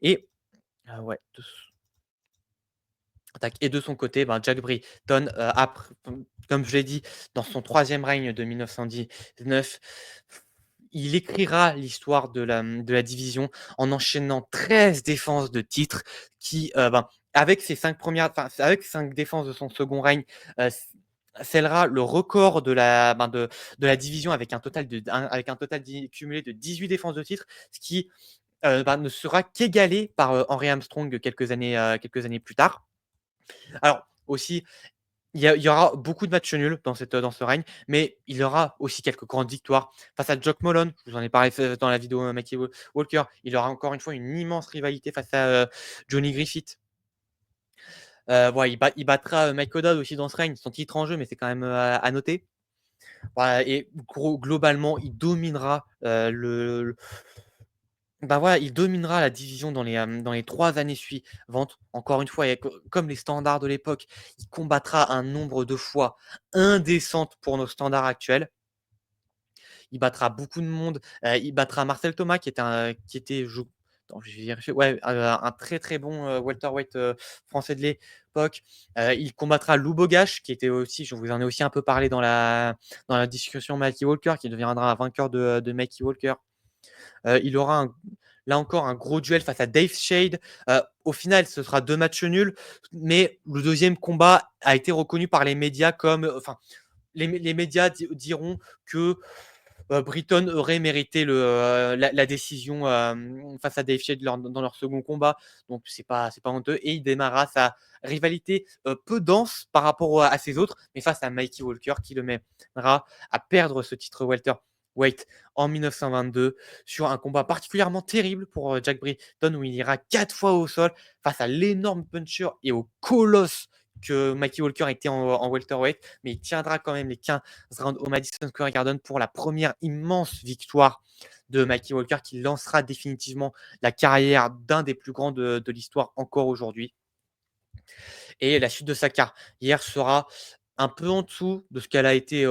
A: Et ouais, Tac. Et de son côté, ben, Jack Britton, comme je l'ai dit, dans son troisième règne de 1919, il écrira l'histoire de la division en enchaînant 13 défenses de titre qui, avec ses 5 premières, enfin, avec 5 défenses de son second règne, scellera le record de la division avec un total cumulé de 18 défenses de titre, ce qui ne sera qu'égalé par Henry Armstrong quelques années plus tard. Alors aussi, il y aura beaucoup de matchs nuls dans ce règne, mais il y aura aussi quelques grandes victoires face à Jock Malone. Je vous en ai parlé dans la vidéo Mikey Walker. Il aura encore une fois une immense rivalité face à Johnny Griffith. Il battra Mike O'Dowd aussi dans ce règne, son titre en jeu, mais c'est quand même à noter. Voilà, et globalement, il dominera il dominera la division dans les 3 années suivantes. Encore une fois, comme les standards de l'époque, il combattra un nombre de fois indécente pour nos standards actuels. Il battra beaucoup de monde. Il battra Marcel Thomas qui était attends, je vais vérifier, ouais, un très, très bon, welterweight, français de l'époque. Il combattra Lou Bogash qui était aussi, je vous en ai aussi un peu parlé dans la discussion Mikey Walker, qui deviendra un vainqueur de Mikey Walker. Il aura là encore un gros duel face à Dave Shade. Au final, ce sera 2 matchs nuls, mais le deuxième combat a été reconnu par les médias comme, les médias diront que Britton aurait mérité la décision face à Dave Shade dans leur second combat. Donc c'est pas honteux. Et il démarra sa rivalité peu dense par rapport à ses autres, mais face à Mikey Walker qui le mènera à perdre ce titre welterweight en 1922 sur un combat particulièrement terrible pour Jack Britton où il ira 4 fois au sol face à l'énorme puncher et au colosse que Mikey Walker était en welterweight, mais il tiendra quand même les 15 rounds au Madison Square Garden pour la première immense victoire de Mikey Walker qui lancera définitivement la carrière d'un des plus grands de l'histoire encore aujourd'hui. Et la suite de sa carrière sera un peu en dessous de ce qu'elle a été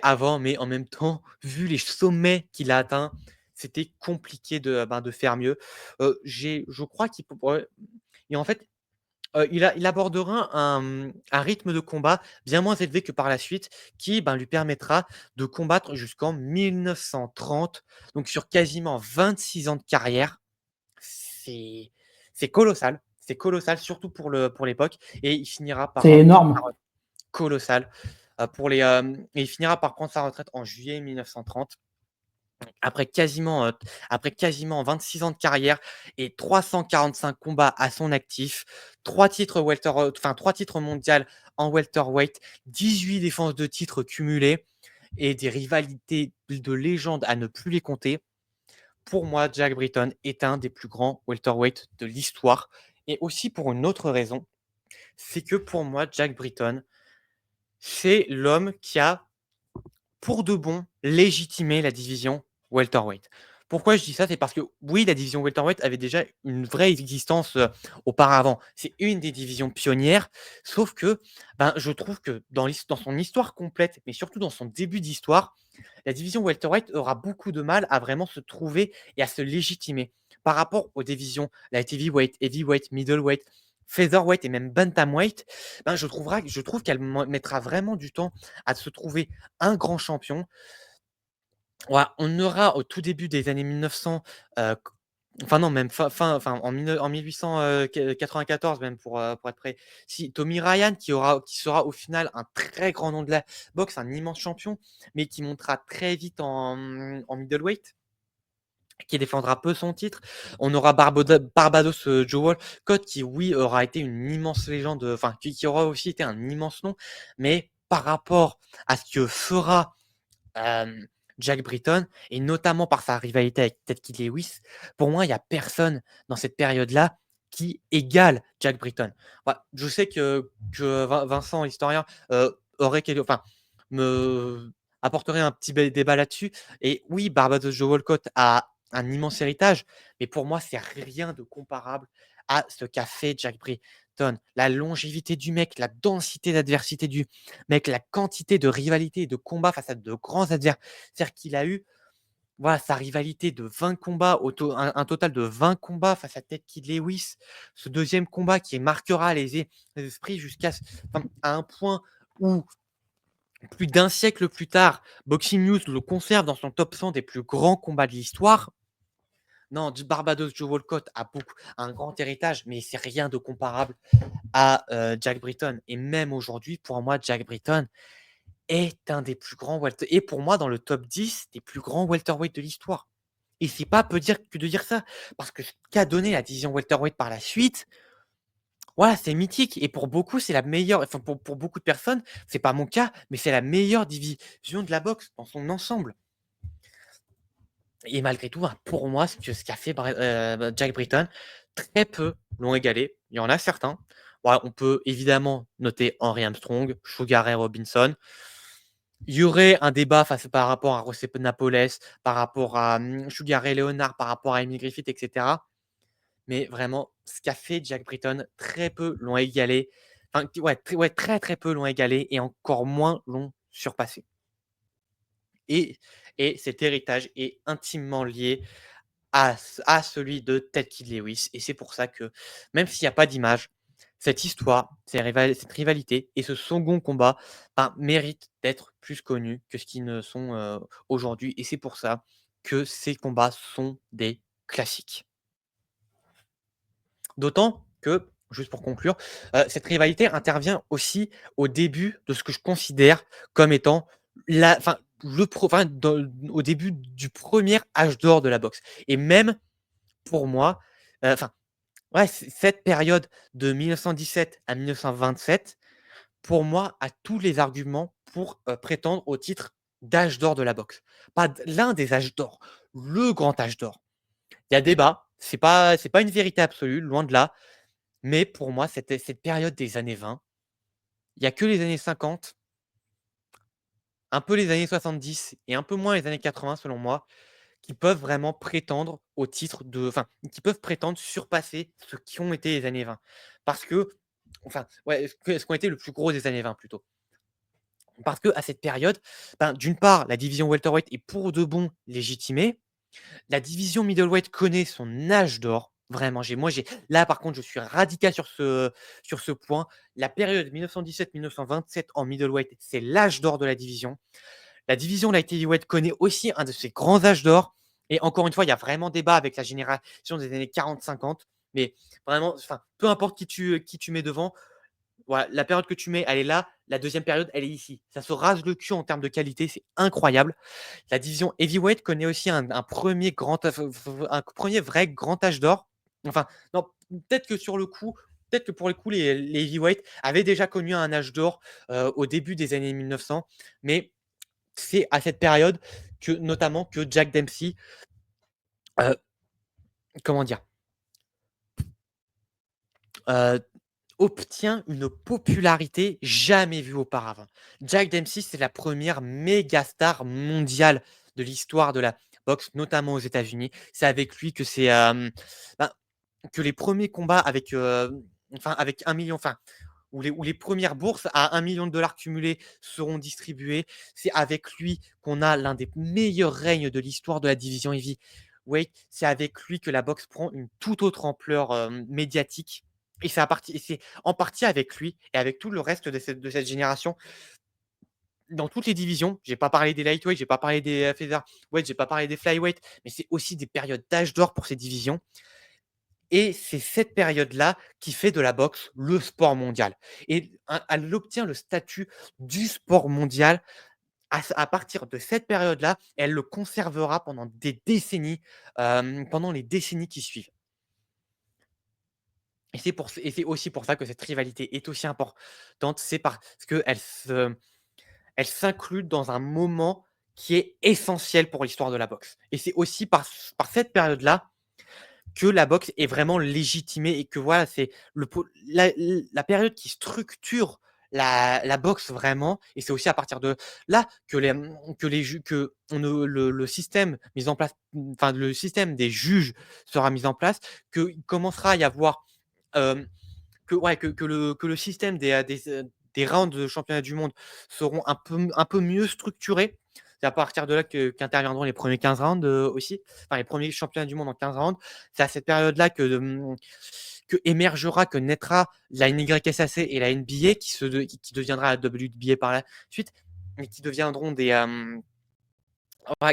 A: avant, mais en même temps, vu les sommets qu'il a atteints, c'était compliqué de faire mieux. Je crois qu'il peut, ouais, et en fait, il abordera un rythme de combat bien moins élevé que par la suite qui, lui permettra de combattre jusqu'en 1930, donc sur quasiment 26 ans de carrière. C'est c'est colossal, surtout pour l'époque et il finira par,
B: C'est
A: prendre sa
B: énorme.
A: retraite colossal, et il finira par prendre sa retraite en juillet 1930. Après après quasiment 26 ans de carrière et 345 combats à son actif, 3 titres 3 titres mondial en welterweight, 18 défenses de titres cumulées et des rivalités de légende à ne plus les compter. Pour moi, Jack Britton est un des plus grands welterweight de l'histoire et aussi pour une autre raison, c'est que pour moi, Jack Britton, c'est l'homme qui a pour de bon, légitimer la division welterweight. Pourquoi je dis ça? C'est parce que oui, la division welterweight avait déjà une vraie existence, auparavant. C'est une des divisions pionnières, sauf que, je trouve que dans son histoire complète, mais surtout dans son début d'histoire, la division welterweight aura beaucoup de mal à vraiment se trouver et à se légitimer. Par rapport aux divisions light heavyweight, heavyweight, middleweight, featherweight et même bantamweight, je trouve qu'elle mettra vraiment du temps à se trouver un grand champion. Ouais, on aura au tout début des années 1900, q enfin non, même en 1894 même pour être précis, Tommy Ryan qui sera au final un très grand nom de la boxe, un immense champion, mais qui montera très vite en middleweight, qui défendra peu son titre. On aura Barbados, Joe Walcott qui oui, aura été une immense légende, qui aura aussi été un immense nom, mais par rapport à ce que fera Jack Britton et notamment par sa rivalité avec Ted Kid Lewis, pour moi, il y a personne dans cette période-là qui égale Jack Britton. Je sais que Vincent, historien, aurait me apporterait un petit débat là-dessus et oui, Barbados Joe Walcott a un immense héritage, mais pour moi, c'est rien de comparable à ce qu'a fait Jack Britton. La longévité du mec, la densité d'adversité du mec, la quantité de rivalité et de combats face à de grands adversaires qu'il a eu, voilà, sa rivalité de 20 combats, un total de 20 combats face à Ted Kid Lewis. Ce deuxième combat qui marquera les esprits enfin, à un point où, plus d'un siècle plus tard, Boxing News le conserve dans son top 100 des plus grands combats de l'histoire. Non, Barbados Joe Walcott a un grand héritage, mais c'est rien de comparable à Jack Britton. Et même aujourd'hui, pour moi, Jack Britton est un des plus grands et pour moi dans le top 10 des plus grands welterweight de l'histoire. Et c'est pas peu dire que de dire ça, parce que ce qu'a donné la division welterweight par la suite, voilà, c'est mythique. Et pour beaucoup, c'est la meilleure. Enfin, pour beaucoup de personnes, c'est pas mon cas, mais c'est la meilleure division de la boxe dans son ensemble. Et malgré tout, pour moi, ce qu'a fait Jack Britton, très peu l'ont égalé. Il y en a certains. Voilà, on peut évidemment noter Henry Armstrong, Sugar Ray Robinson. Il y aurait un débat par rapport à José Napoles, par rapport à Sugar Ray Leonard, par rapport à Amy Griffith, etc. Mais vraiment, ce qu'a fait Jack Britton, très peu l'ont égalé. Enfin, ouais, très très peu l'ont égalé et encore moins l'ont surpassé. Et, et cet héritage est intimement lié à celui de Ted Kid Lewis. Et c'est pour ça que, même s'il n'y a pas d'image, cette histoire, cette rivalité et ce second combat méritent d'être plus connus que ce qu'ils ne sont aujourd'hui. Et c'est pour ça que ces combats sont des classiques. D'autant que, juste pour conclure, cette rivalité intervient aussi au début de ce que je considère comme étant au début du premier âge d'or de la boxe. Et même pour moi, ouais, cette période de 1917 à 1927, pour moi, a tous les arguments pour prétendre au titre d'âge d'or de la boxe. Pas l'un des âges d'or, le grand âge d'or. Il y a débat, c'est pas une vérité absolue, loin de là. Mais pour moi, cette période des années 20, il y a que les années 50, un peu les années 70 et un peu moins les années 80 selon moi, qui peuvent vraiment prétendre au titre qui peuvent prétendre surpasser ce qui ont été les années 20. Parce que, ouais, ce qu'ont été le plus gros des années 20 plutôt. Parce qu'à cette période, d'une part, la division welterweight est pour de bon légitimée. La division middleweight connaît son âge d'or. Vraiment, là, par contre, je suis radical sur ce point. La période 1917-1927 en middleweight, c'est l'âge d'or de la division. La division light heavyweight connaît aussi un de ses grands âges d'or. Et encore une fois, il y a vraiment débat avec la génération des années 40-50. Mais vraiment, peu importe qui tu mets devant, voilà, la période que tu mets, elle est là. La deuxième période, elle est ici. Ça se rase le cul en termes de qualité. C'est incroyable. La division heavyweight connaît aussi un premier vrai grand âge d'or. Enfin, non, peut-être que pour le coup, les heavyweight avaient déjà connu un âge d'or au début des années 1900. Mais c'est à cette période notamment que Jack Dempsey, euh, comment dire, euh, obtient une popularité jamais vue auparavant. Jack Dempsey, c'est la première méga star mondiale de l'histoire de la boxe, notamment aux États-Unis. C'est avec lui que que les premiers combats avec 1 million, où les premières bourses à 1 million de dollars cumulés seront distribuées. C'est avec lui qu'on a l'un des meilleurs règnes de l'histoire de la division heavyweight. C'est avec lui que la boxe prend une toute autre ampleur médiatique. Et c'est en partie avec lui et avec tout le reste de cette génération. Dans toutes les divisions, j'ai pas parlé des lightweight, j'ai pas parlé des featherweight, j'ai pas parlé des flyweight, mais c'est aussi des périodes d'âge d'or pour ces divisions. Et c'est cette période-là qui fait de la boxe le sport mondial. Et elle obtient le statut du sport mondial à partir de cette période-là. Elle le conservera pendant des décennies, pendant les décennies qui suivent. Et c'est aussi pour ça que cette rivalité est aussi importante. C'est parce elle s'inclut dans un moment qui est essentiel pour l'histoire de la boxe. Et c'est aussi par cette période-là que la boxe est vraiment légitimée et que voilà, c'est la période qui structure la boxe vraiment. Et c'est aussi à partir de là le système mis en place, le système des juges sera mis en place, qu'il commencera à y avoir que le système des rounds de championnat du monde seront un peu mieux structurés. C'est à partir de là qu'interviendront les premiers 15 rounds aussi. Enfin, les premiers championnats du monde en 15 rounds. C'est à cette période-là que émergera, que naîtra la NYSAC et la NBA qui deviendra la WNBA par la suite, mais qui deviendront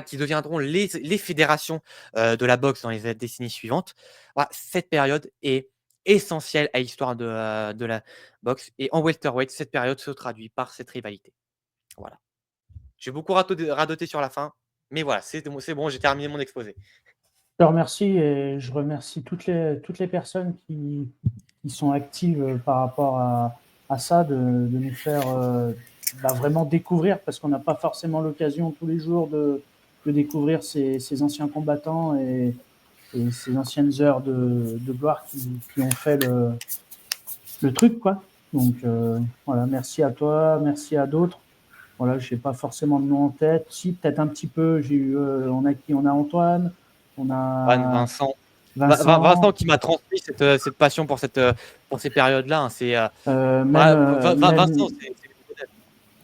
A: qui deviendront les fédérations de la boxe dans les décennies suivantes. Voilà, cette période est essentielle à l'histoire de la boxe. Et en welterweight, cette période se traduit par cette rivalité. Voilà. J'ai beaucoup radoté sur la fin, mais voilà, c'est bon, j'ai terminé mon exposé.
B: Je te remercie et je remercie toutes les personnes qui sont actives par rapport à ça, de nous faire vraiment découvrir, parce qu'on n'a pas forcément l'occasion tous les jours de découvrir ces anciens combattants et ces anciennes heures de gloire qui ont fait le truc, quoi. Donc voilà, merci à toi, merci à d'autres. Voilà, je n'ai pas forcément de nom en tête. Si, peut-être un petit peu. On a Antoine, on a
A: Vincent qui m'a transmis cette passion pour ces périodes-là. Hein. C'est Vincent,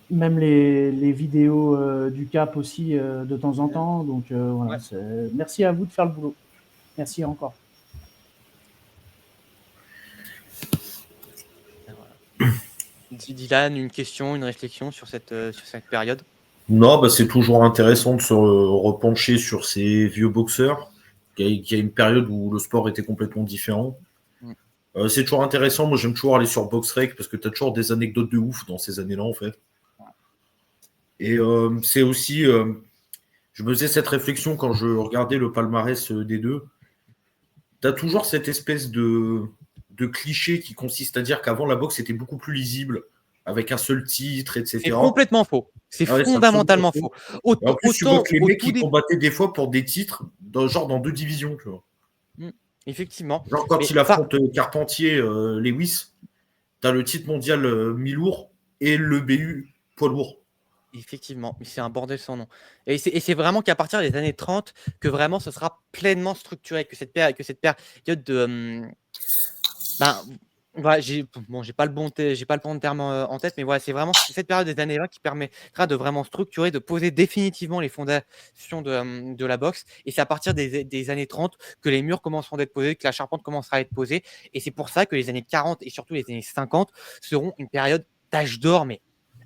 B: même les vidéos du Cap aussi de temps en temps. Donc voilà, merci à vous de faire le boulot. Merci encore.
A: Dylan, une question, une réflexion sur cette période?
C: Non, c'est toujours intéressant de se repencher sur ces vieux boxeurs, qui a une période où le sport était complètement différent. C'est toujours intéressant. Moi, j'aime toujours aller sur BoxRec parce que tu as toujours des anecdotes de ouf dans ces années-là, en fait. Et c'est aussi... je me faisais cette réflexion quand je regardais le palmarès des deux. Tu as toujours cette espèce de cliché qui consiste à dire qu'avant, la boxe était beaucoup plus lisible, avec un seul titre, etc.
A: C'est complètement faux. C'est fondamentalement faux.
C: En plus, tu vois que les mecs qui combattaient des fois pour des titres, genre dans 2 divisions, tu vois.
A: Effectivement.
C: Genre quand il affronte Carpentier, Lewis, t'as le titre mondial mi-lourd et le BU poids lourd.
A: Effectivement, mais c'est un bordel sans nom. Et c'est vraiment qu'à partir des années 30 que vraiment ce sera pleinement structuré, que cette période de... voilà, j'ai pas le bon terme en tête, mais voilà, c'est vraiment cette période des années 20 qui permettra de vraiment structurer, de poser définitivement les fondations de la boxe. Et c'est à partir des années 30 que les murs commenceront d'être posés, que la charpente commencera à être posée. Et c'est pour ça que les années 40 et surtout les années 50 seront une période d'âge d'or, mais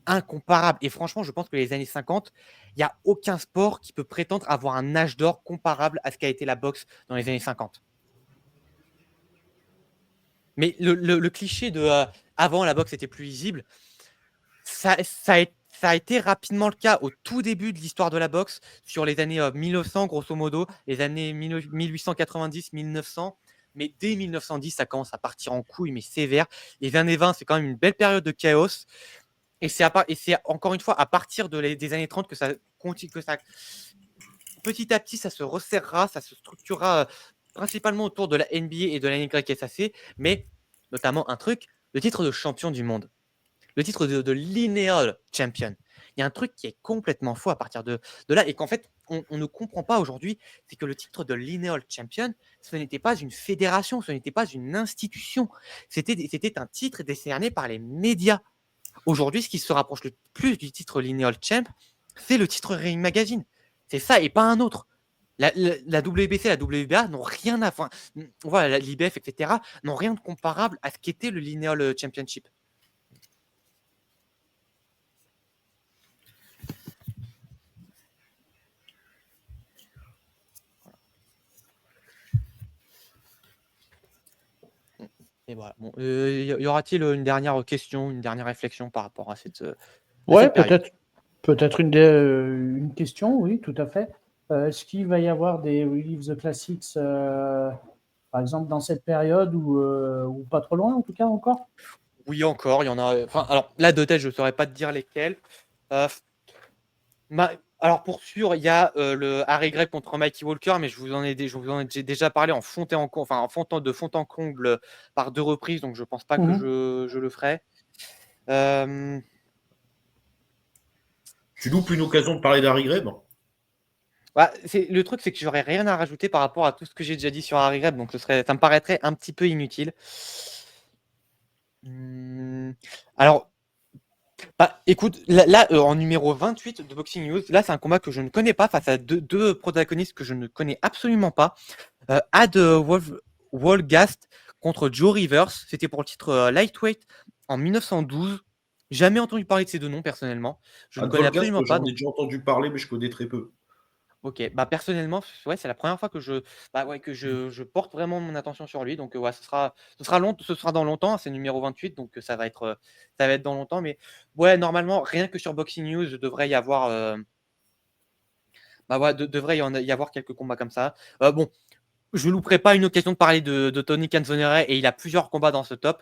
A: incomparable. Et franchement, je pense que les années 50, il n'y a aucun sport qui peut prétendre avoir un âge d'or comparable à ce qu'a été la boxe dans les années 50. Mais le cliché de avant la boxe était plus lisible, ça a été rapidement le cas au tout début de l'histoire de la boxe, sur les années 1900 grosso modo, les années 1890, 1900. Mais dès 1910, ça commence à partir en couille, mais sévère. Les années 20, c'est quand même une belle période de chaos. Et c'est encore une fois à partir des années 30 que ça continue, petit à petit, ça se resserrera, ça se structurera principalement autour de la NBA et de la NYSAC, mais notamment le titre de champion du monde, le titre de lineal champion. Il y a un truc qui est complètement faux à partir de là, et qu'en fait, on ne comprend pas aujourd'hui, c'est que le titre de lineal champion, ce n'était pas une fédération, ce n'était pas une institution, c'était un titre décerné par les médias. Aujourd'hui, ce qui se rapproche le plus du titre lineal champ, c'est le titre Ring Magazine. C'est ça et pas un autre. La WBC, la WBA n'ont rien à... Enfin, voilà, l'IBF, etc., n'ont rien de comparable à ce qu'était le Lineal Championship. Et voilà. Bon, y aura-t-il une dernière question, une dernière réflexion par rapport à cette
B: ouais, peut-être une question, oui, tout à fait. Est-ce qu'il va y avoir des Relive the Classics, par exemple, dans cette période ou pas trop loin, en tout cas, encore?
A: Oui, encore, il y en a... Enfin, alors, là, de tête, je ne saurais pas te dire lesquels. Alors, pour sûr, il y a le Harry Gregg contre Mikey Walker, mais je vous en ai déjà parlé en fond de fond en comble par 2 reprises, donc je ne pense pas que je le ferai.
C: Tu loupes une occasion de parler d'Harry Gregg.
A: Le truc, c'est que j'aurais rien à rajouter par rapport à tout ce que j'ai déjà dit sur Harry Gregg, donc ça me paraîtrait un petit peu inutile. Alors, Bah, écoute, là, en numéro 28 de Boxing News, là, c'est un combat que je ne connais pas face à deux protagonistes que je ne connais absolument pas. Ad Wolgast contre Joe Rivers. C'était pour le titre lightweight en 1912. Jamais entendu parler de ces deux noms personnellement. Je ne connais
C: Advolgast,
A: absolument pas.
C: j'en ai
A: Donc,
C: déjà entendu parler, mais je connais très peu.
A: ok, bah personnellement, ouais, c'est la première fois que je porte vraiment mon attention sur lui. Donc ouais, ce sera dans longtemps. Hein, c'est numéro 28, donc ça va être dans longtemps. Mais ouais, normalement, rien que sur Boxing News, devrait y avoir, devrait y avoir quelques combats comme ça. Bon, je ne louperai pas une occasion de parler de Tony Canzonere et il a plusieurs combats dans ce top.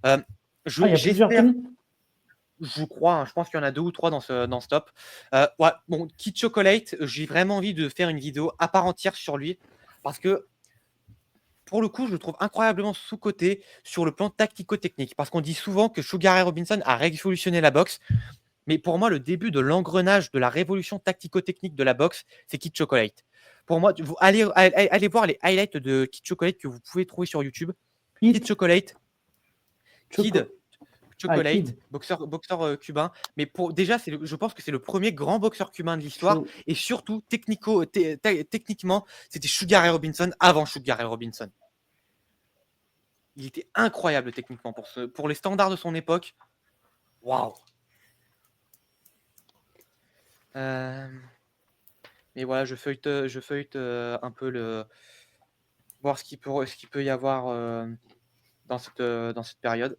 B: Il y a plusieurs
A: J'espère,
B: Tony.
A: je crois, hein, je pense qu'il y en a 2 ou 3 dans ce top. Ouais, bon, Kid Chocolate, j'ai vraiment envie de faire une vidéo à part entière sur lui parce que pour le coup, je le trouve incroyablement sous-coté sur le plan tactico-technique. Parce qu'on dit souvent que Sugar Ray Robinson a révolutionné la boxe. Mais pour moi, le début de l'engrenage de la révolution tactico-technique de la boxe, c'est Kid Chocolate. Pour moi, allez voir les highlights de Kid Chocolate que vous pouvez trouver sur YouTube. Kid Chocolate, Kid Chocolate,
B: Kid.
A: boxeur cubain. Mais déjà, je pense que c'est le premier grand boxeur cubain de l'histoire. Et surtout, techniquement, c'était Sugar Ray Robinson avant Sugar Ray Robinson. Il était incroyable techniquement pour les standards de son époque. Waouh! Mais voilà, je feuillete un peu voir ce qu'il peut y avoir dans cette période.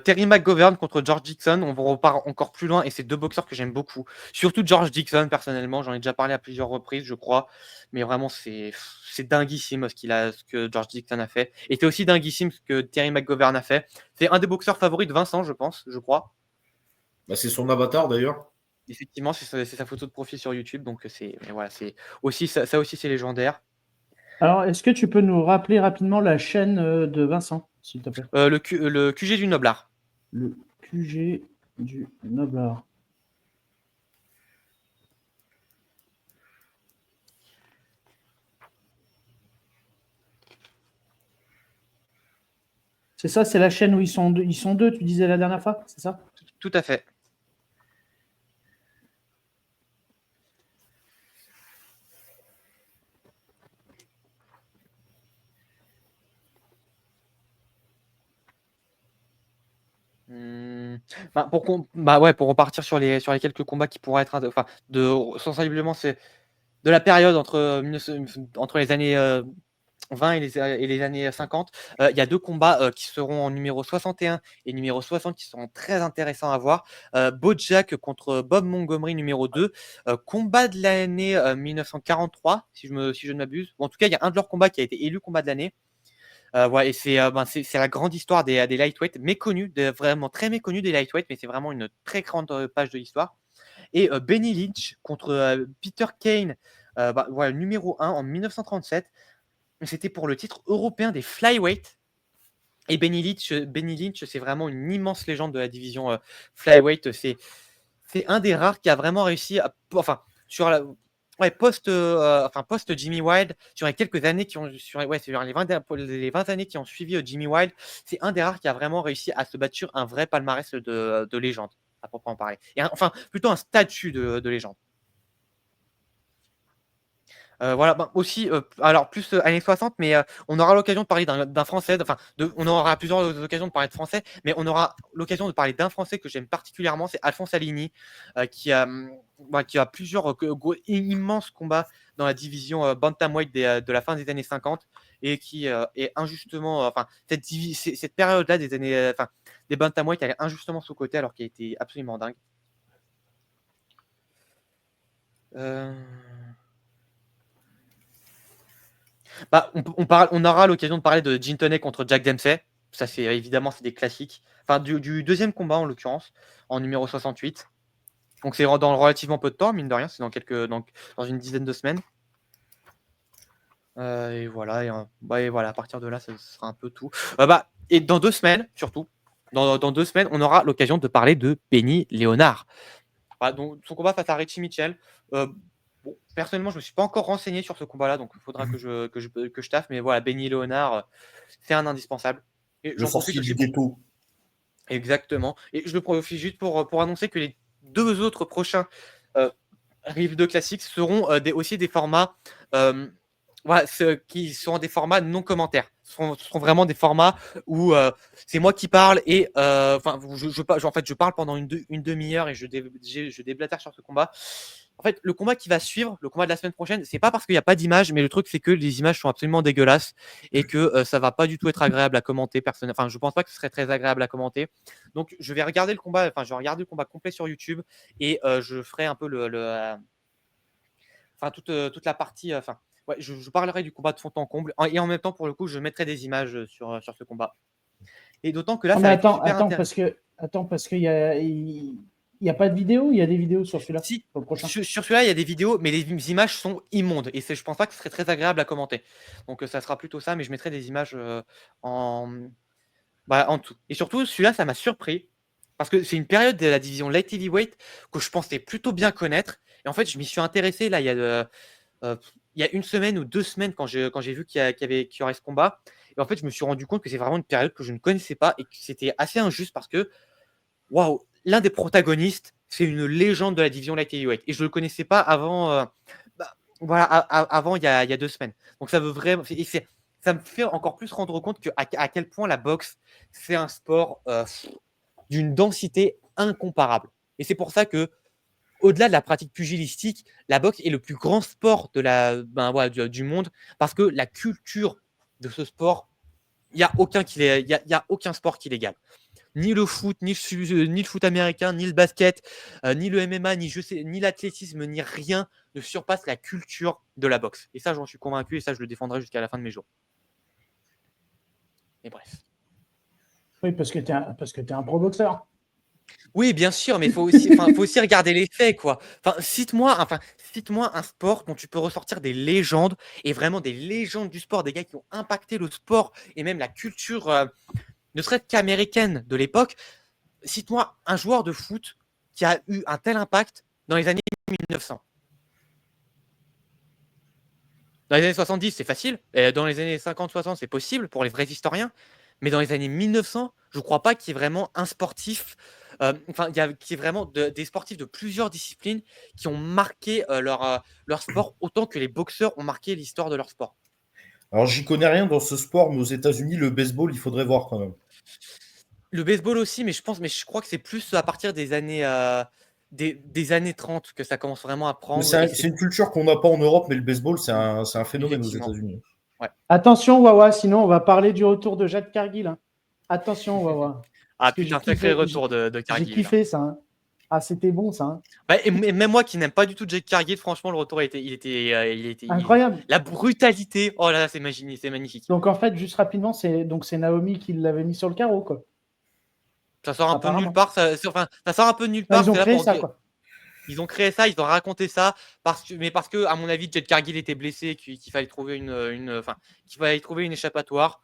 A: Terry McGovern contre George Dixon, on repart encore plus loin et c'est deux boxeurs que j'aime beaucoup. Surtout George Dixon, personnellement, j'en ai déjà parlé à plusieurs reprises, je crois. Mais vraiment, c'est dinguissime ce que George Dixon a fait. Et c'est aussi dinguissime ce que Terry McGovern a fait. C'est un des boxeurs favoris de Vincent, je crois.
C: Bah, c'est son avatar d'ailleurs.
A: Effectivement, c'est sa photo de profil sur YouTube, donc mais voilà, c'est aussi ça aussi c'est légendaire.
B: Alors, est-ce que tu peux nous rappeler rapidement la chaîne de Vincent, s'il te plaît?
A: Le QG du Noblard.
B: Le QG du Noblard. C'est ça, c'est la chaîne où ils sont deux, tu disais la dernière fois, c'est ça?
A: Tout à fait. Pour repartir sur les quelques combats qui pourraient être sensiblement, c'est de la période entre les années 20 et les années 50. Il y a deux combats qui seront en numéro 61 et numéro 60 qui seront très intéressants à voir. Bojack contre Bob Montgomery numéro 2. Combat de l'année 1943, si je ne m'abuse. Bon, en tout cas, il y a un de leurs combats qui a été élu combat de l'année. Ouais, et c'est la grande histoire des lightweights, méconnus, vraiment très méconnus des lightweights, mais c'est vraiment une très grande page de l'histoire. Et Benny Lynch contre Peter Kane, voilà, numéro 1 en 1937. C'était pour le titre européen des flyweight. Et Benny Lynch, c'est vraiment une immense légende de la division flyweight. C'est un des rares qui a vraiment réussi sur la post Jimmy Wild, sur les quelques années sur les 20 années qui ont suivi Jimmy Wild, c'est un des rares qui a vraiment réussi à se bâtir un vrai palmarès de légende, à proprement parler. Et plutôt un statut de légende. Voilà, aussi, alors plus années 60, mais on aura l'occasion de parler d'un Français, on aura plusieurs occasions de parler de Français, mais on aura l'occasion de parler d'un Français que j'aime particulièrement, c'est Alphonse Alini, qui a plusieurs immenses combats dans la division bantamweight de la fin des années 50 et qui est injustement, cette période-là des années, des bantamweight, elle est injustement sous-cotée alors qu'elle était absolument dingue. On aura l'occasion de parler de Gin Toney contre Jack Dempsey. Ça, c'est évidemment, c'est des classiques. Du deuxième combat, en l'occurrence, en numéro 68. Donc, c'est dans relativement peu de temps, mine de rien. C'est dans une dizaine de semaines. Et voilà, à partir de là, ça sera un peu tout. Et dans 2 semaines, surtout, dans 2 semaines, on aura l'occasion de parler de Benny Léonard. Voilà, donc, son combat face à Richie Mitchell. Bon, personnellement, je ne me suis pas encore renseigné sur ce combat-là, donc il faudra que je taffe. Mais voilà, Benny Léonard, c'est un indispensable. Et
C: Le sorcier du ghetto.
A: Exactement. Et je le profite juste pour annoncer que les 2 autres prochains Rive de classiques seront aussi des formats voilà, qui seront des formats non commentaires. Ce seront vraiment des formats où c'est moi qui parle et enfin en fait je parle pendant une demi-heure et je déblatère sur ce combat. En fait, le combat qui va suivre, le combat de la semaine prochaine, c'est pas parce qu'il n'y a pas d'image, mais le truc c'est que les images sont absolument dégueulasses et que ça va pas du tout être agréable à commenter. Enfin, je pense pas que ce serait très agréable à commenter. Donc, je vais regarder le combat. Enfin, je vais regarder le combat complet sur YouTube et je ferai un peu enfin toute la partie. Enfin, ouais, je parlerai du combat de fond en comble et en même temps, pour le coup, je mettrai des images sur ce combat. Et d'autant que là,
B: Non,
A: ça
B: mais
A: va être super intéressant.
B: parce qu'il y a pas de vidéo, il y a des vidéos sur celui-là,
A: Si,
B: sur le prochain.
A: sur celui-là, il y a des vidéos, mais les images sont immondes. Et je pense pas que ce serait très agréable à commenter. Donc, ça sera plutôt ça, mais je mettrai des images en tout. Et surtout, celui-là, ça m'a surpris. Parce que c'est une période de la division Light Heavyweight que je pensais plutôt bien connaître. Et en fait, je m'y suis intéressé là, il y a une semaine ou 2 semaines quand j'ai vu qu'il y aurait ce combat. Et en fait, je me suis rendu compte que c'est vraiment une période que je ne connaissais pas et que c'était assez injuste parce que, waouh, l'un des protagonistes, c'est une légende de la division Light Heavyweight. Et je ne le connaissais pas avant, voilà, avant il y a 2 semaines. Donc ça veut vraiment. Ça me fait encore plus rendre compte à quel point la boxe, c'est un sport d'une densité incomparable. Et c'est pour ça que, au-delà de la pratique pugilistique, la boxe est le plus grand sport voilà, du monde parce que la culture de ce sport, il n'y a aucun sport qui l'égale. Ni le foot, ni le foot américain, ni le basket, ni le MMA, ni l'athlétisme, ni rien ne surpasse la culture de la boxe. Et ça, j'en suis convaincu et ça, je le défendrai jusqu'à la fin de mes jours. Et bref.
B: Oui, parce que tu es un pro boxeur.
A: Oui, bien sûr, mais il faut aussi regarder les faits, quoi. Cite-moi un sport dont tu peux ressortir des légendes, et vraiment des légendes du sport, des gars qui ont impacté le sport et même la culture, ne serait-ce qu'américaine de l'époque. Cite-moi un joueur de foot qui a eu un tel impact dans les années 1900. Dans les années 70, c'est facile. Et dans les années 50-60, c'est possible pour les vrais historiens. Mais dans les années 1900, je ne crois pas qu'il y ait vraiment un sportif, qu'il y ait vraiment des sportifs de plusieurs disciplines qui ont marqué leur sport autant que les boxeurs ont marqué l'histoire de leur sport.
C: Alors, j'y connais rien dans ce sport, mais aux États-Unis, le baseball, il faudrait voir quand même.
A: Le baseball aussi, mais je crois que c'est plus à partir des années 30 que ça commence vraiment à
C: Mais
A: prendre.
C: c'est une culture qu'on n'a pas en Europe, mais le baseball, c'est un phénomène aux
A: Effectivement.
C: États-Unis.
A: Ouais.
B: Attention, Wawa, sinon on va parler du retour de Jade Cargill. Hein. Attention, Wawa.
A: Ah putain, sacré retour de Cargill.
B: J'ai kiffé ça. Hein. Ah, c'était bon ça. Hein.
A: Ouais, et même moi qui n'aime pas du tout Jake Cargill, franchement, le retour il était
B: incroyable.
A: La brutalité, oh là là, c'est magnifique.
B: Donc en fait, juste rapidement, c'est Naomi qui l'avait mis sur le carreau, quoi.
A: Ça sort un peu de nulle part. Ça sort un peu de nulle part.
B: Ils ont créé ça, quoi.
A: Ils ont créé ça, ils ont raconté ça parce que à mon avis, Jake Cargill était blessé, qu'il fallait trouver qu'il fallait trouver une échappatoire.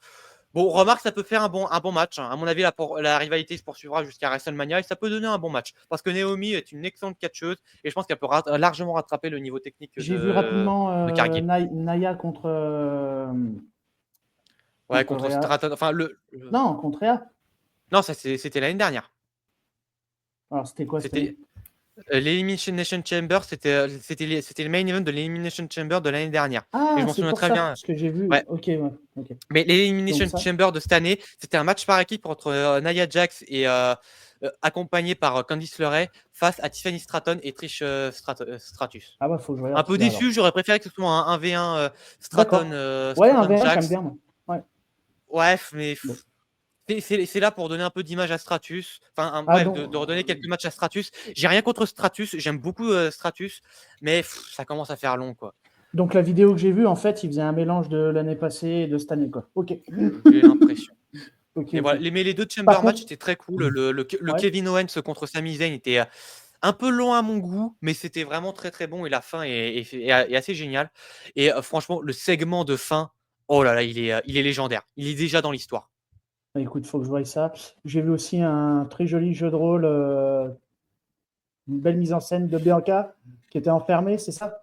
A: Bon, remarque, ça peut faire un bon match. Hein. À mon avis, la rivalité se poursuivra jusqu'à WrestleMania et ça peut donner un bon match. Parce que Naomi est une excellente catcheuse et je pense qu'elle peut largement rattraper le niveau technique
B: J'ai vu rapidement Naya contre.
A: Ouais, contre Stratton. Enfin,
B: Non, contre Ea.
A: Non, c'était l'année dernière.
B: Alors, c'était quoi?
A: C'était l'Elimination Chamber. C'était le main event de l'Elimination Chamber de l'année dernière.
B: Ah,
A: et je m'en souviens très bien.
B: Ce que j'ai vu.
A: Ouais.
B: Ok, ouais.
A: Mais l'Elimination Chamber de cette année, c'était un match par équipe entre Nia Jax et accompagné par Candice LeRae face à Tiffany Stratton et Trish Stratus.
B: Ah bah, faut que je regarde.
A: Un peu déçu, j'aurais préféré que ce soit un 1v1 Stratton.
B: Ouais, un 1v1, j'aime bien.
A: Ouais, mais c'est là pour donner un peu d'image à Stratus. Enfin, de redonner quelques matchs à Stratus. J'ai rien contre Stratus, j'aime beaucoup Stratus, mais ça commence à faire long, quoi.
B: Donc la vidéo que j'ai vue, en fait, il faisait un mélange de l'année passée et de cette année, quoi. Ok.
A: J'ai l'impression.
B: Okay.
A: Voilà. Mais les deux Chamber match étaient très cool. Le Kevin Owens contre Sami Zayn était un peu long à mon goût, mais c'était vraiment très très bon et la fin est assez géniale. Et franchement, le segment de fin, oh là là, il est légendaire. Il est déjà dans l'histoire.
B: Bah, écoute, il faut que je voie ça. J'ai vu aussi un très joli jeu de rôle, une belle mise en scène de Bianca qui était enfermée, c'est ça?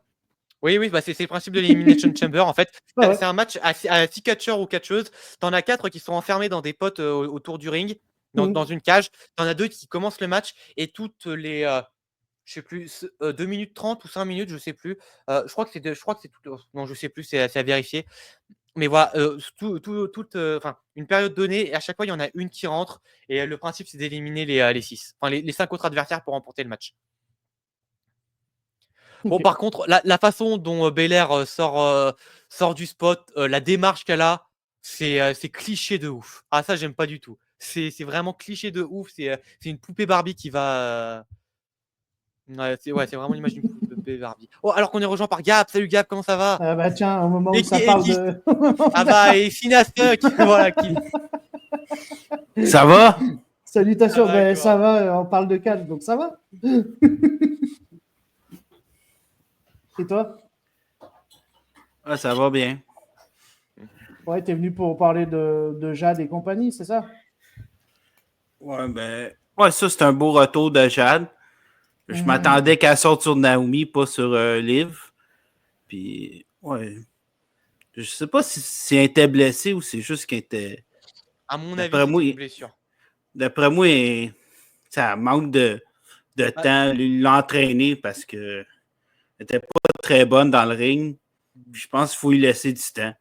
A: Oui, bah c'est le principe de l'Elimination Chamber. En fait, c'est un match à 6 catcheurs ou catcheuses. T'en as 4 qui sont enfermés dans des potes autour du ring. dans une cage. T'en as 2 qui commencent le match et toutes les, je sais plus, 2 minutes 30 ou 5 minutes, je sais plus. Je crois que c'est tout, non, je sais plus, c'est à vérifier. Mais voilà, enfin, une période donnée et à chaque fois, il y en a une qui rentre et le principe, c'est d'éliminer les 6, enfin les 5 autres adversaires pour remporter le match. Bon,
B: Ok.
A: par contre, la façon dont Belair sort du spot, la démarche qu'elle a, c'est cliché de ouf. Ah, ça, j'aime pas du tout. C'est vraiment cliché de ouf. C'est une poupée Barbie qui va. Ouais, c'est vraiment l'image d'une poupée Barbie. Oh, alors qu'on est rejoint par Gap. Salut Gap, comment ça va?
B: Ah bah tiens, au moment où
A: Et
B: ça
A: qui, et
B: parle
A: qui
B: de.
A: Ah bah, et Fina Stuck, voilà qui.
D: Ça va?
B: Salutations,
A: Ah,
B: ben,
A: d'accord.
B: ça va, on parle de catch, donc ça va. Et toi?
D: Ah, ça va bien.
B: Ouais, t'es venu pour parler de Jade et compagnie, c'est ça?
D: Ouais, ben. Ouais, ça, c'est un beau retour de Jade. Je m'attendais qu'elle sorte sur Naomi, pas sur Liv. Puis, ouais. Je sais pas si elle était blessée ou c'est juste qu'elle était.
A: À mon avis,
D: D'après moi,
A: c'était une blessure.
D: Ça manque de temps. Il l'a entraîné parce que elle était pas très bonne dans le ring. Puis je pense qu'il faut lui laisser du temps.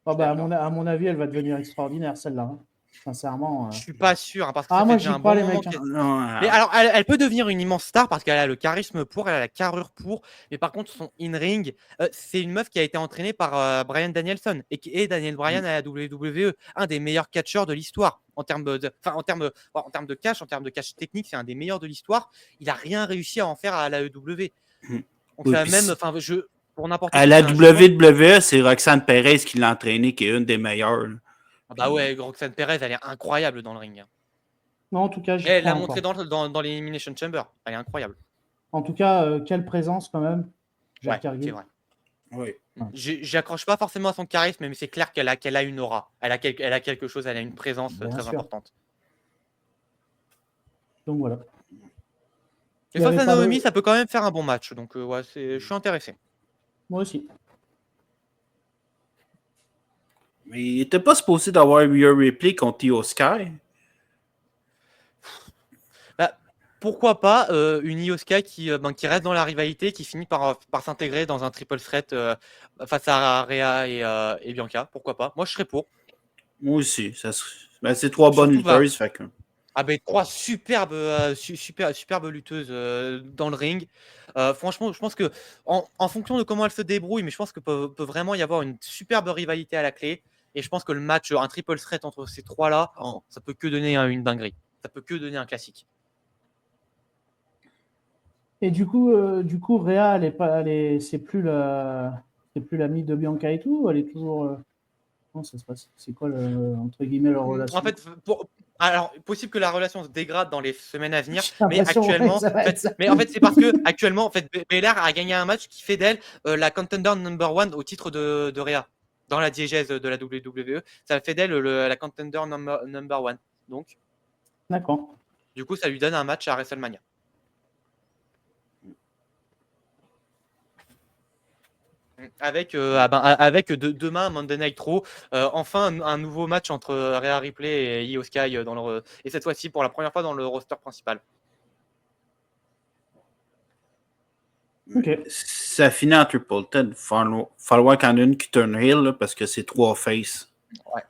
B: Oh, bah,
A: D'accord.
B: à mon avis, elle va devenir extraordinaire, celle-là. Hein. Sincèrement.
A: Je suis pas sûr, hein, parce que
B: Ah,
A: ça
B: moi,
A: fait
B: j'y
A: déjà un
B: crois,
A: bon
B: les
A: moment
B: mecs. Hein.
D: Non,
A: Mais alors, elle peut devenir une immense star parce qu'elle a le charisme pour, elle a la carrure pour. Mais par contre, son in-ring, c'est une meuf qui a été entraînée par Bryan Danielson et qui est Daniel Bryan à la WWE, un des meilleurs catcheurs de l'histoire en termes en termes de catch technique, c'est un des meilleurs de l'histoire. Il a rien réussi à en faire à la EW. Donc
D: Oui,
A: ça
D: puis
A: même, enfin, pour n'importe
D: à
A: qui,
D: la
A: c'est un jugement.
D: WWE, c'est Roxane Perez qui l'a entraîné, qui est une des meilleures. Là.
A: Ah bah ouais, Roxanne Perez, elle est incroyable dans le ring.
B: Non, en tout cas, j'y
A: Elle
B: crois
A: l'a montré
B: encore.
A: dans l'Elimination Chamber. Elle est incroyable.
B: En tout cas, quelle présence quand même, Jade
A: Ouais,
B: Cargill.
A: c'est vrai.
D: Oui.
A: J'accroche pas forcément à son charisme, mais c'est clair qu'elle a une aura. Elle a quelque chose, elle a une présence
B: Bien
A: très
B: sûr.
A: importante.
B: Donc voilà.
A: Et face à Naomi, ça peut quand même faire un bon match. Donc ouais, je suis intéressé.
B: Moi aussi.
D: Mais il était pas supposé d'avoir Rhea Ripley contre Io Sky.
A: Bah, pourquoi pas une Io Sky qui reste dans la rivalité, qui finit par s'intégrer dans un triple threat face à Rhea et Bianca. Pourquoi pas? Moi, je serais pour.
D: Moi aussi. C'est 3 bonnes
A: Surtout,
D: lutteuses. Fait que...
A: Ah ben 3 superbes, superbes lutteuses dans le ring. Franchement, je pense que en fonction de comment elles se débrouillent, mais je pense que peut vraiment y avoir une superbe rivalité à la clé. Et je pense que le match, un triple threat entre ces trois-là, ça peut que donner une dinguerie. Ça peut que donner un classique.
B: Et du coup, Rhea, c'est plus l'amie de Bianca et tout. Elle est toujours. Comment ça se passe? C'est quoi entre guillemets leur relation?
A: En fait, alors possible que la relation se dégrade dans les semaines à venir,
B: J'ai
A: mais
B: l'impression, ouais,
A: actuellement,
B: ça va être ça.
A: mais en fait c'est parce que actuellement, en fait, Belair a gagné un match qui fait d'elle la contender number one au titre de Rhea dans la diégèse de la WWE. Ça fait d'elle la contender number one. Donc,
B: D'accord.
A: du coup, ça lui donne un match à WrestleMania. Avec, demain Monday Night Raw, enfin un nouveau match entre Rhea Ripley et Io Sky et cette fois-ci pour la première fois dans le roster principal.
B: Ok.
D: Ça finit en triple threat. Il va falloir qu'il y en ait une qui turn heel là, parce que c'est 3 faces.
A: Ouais.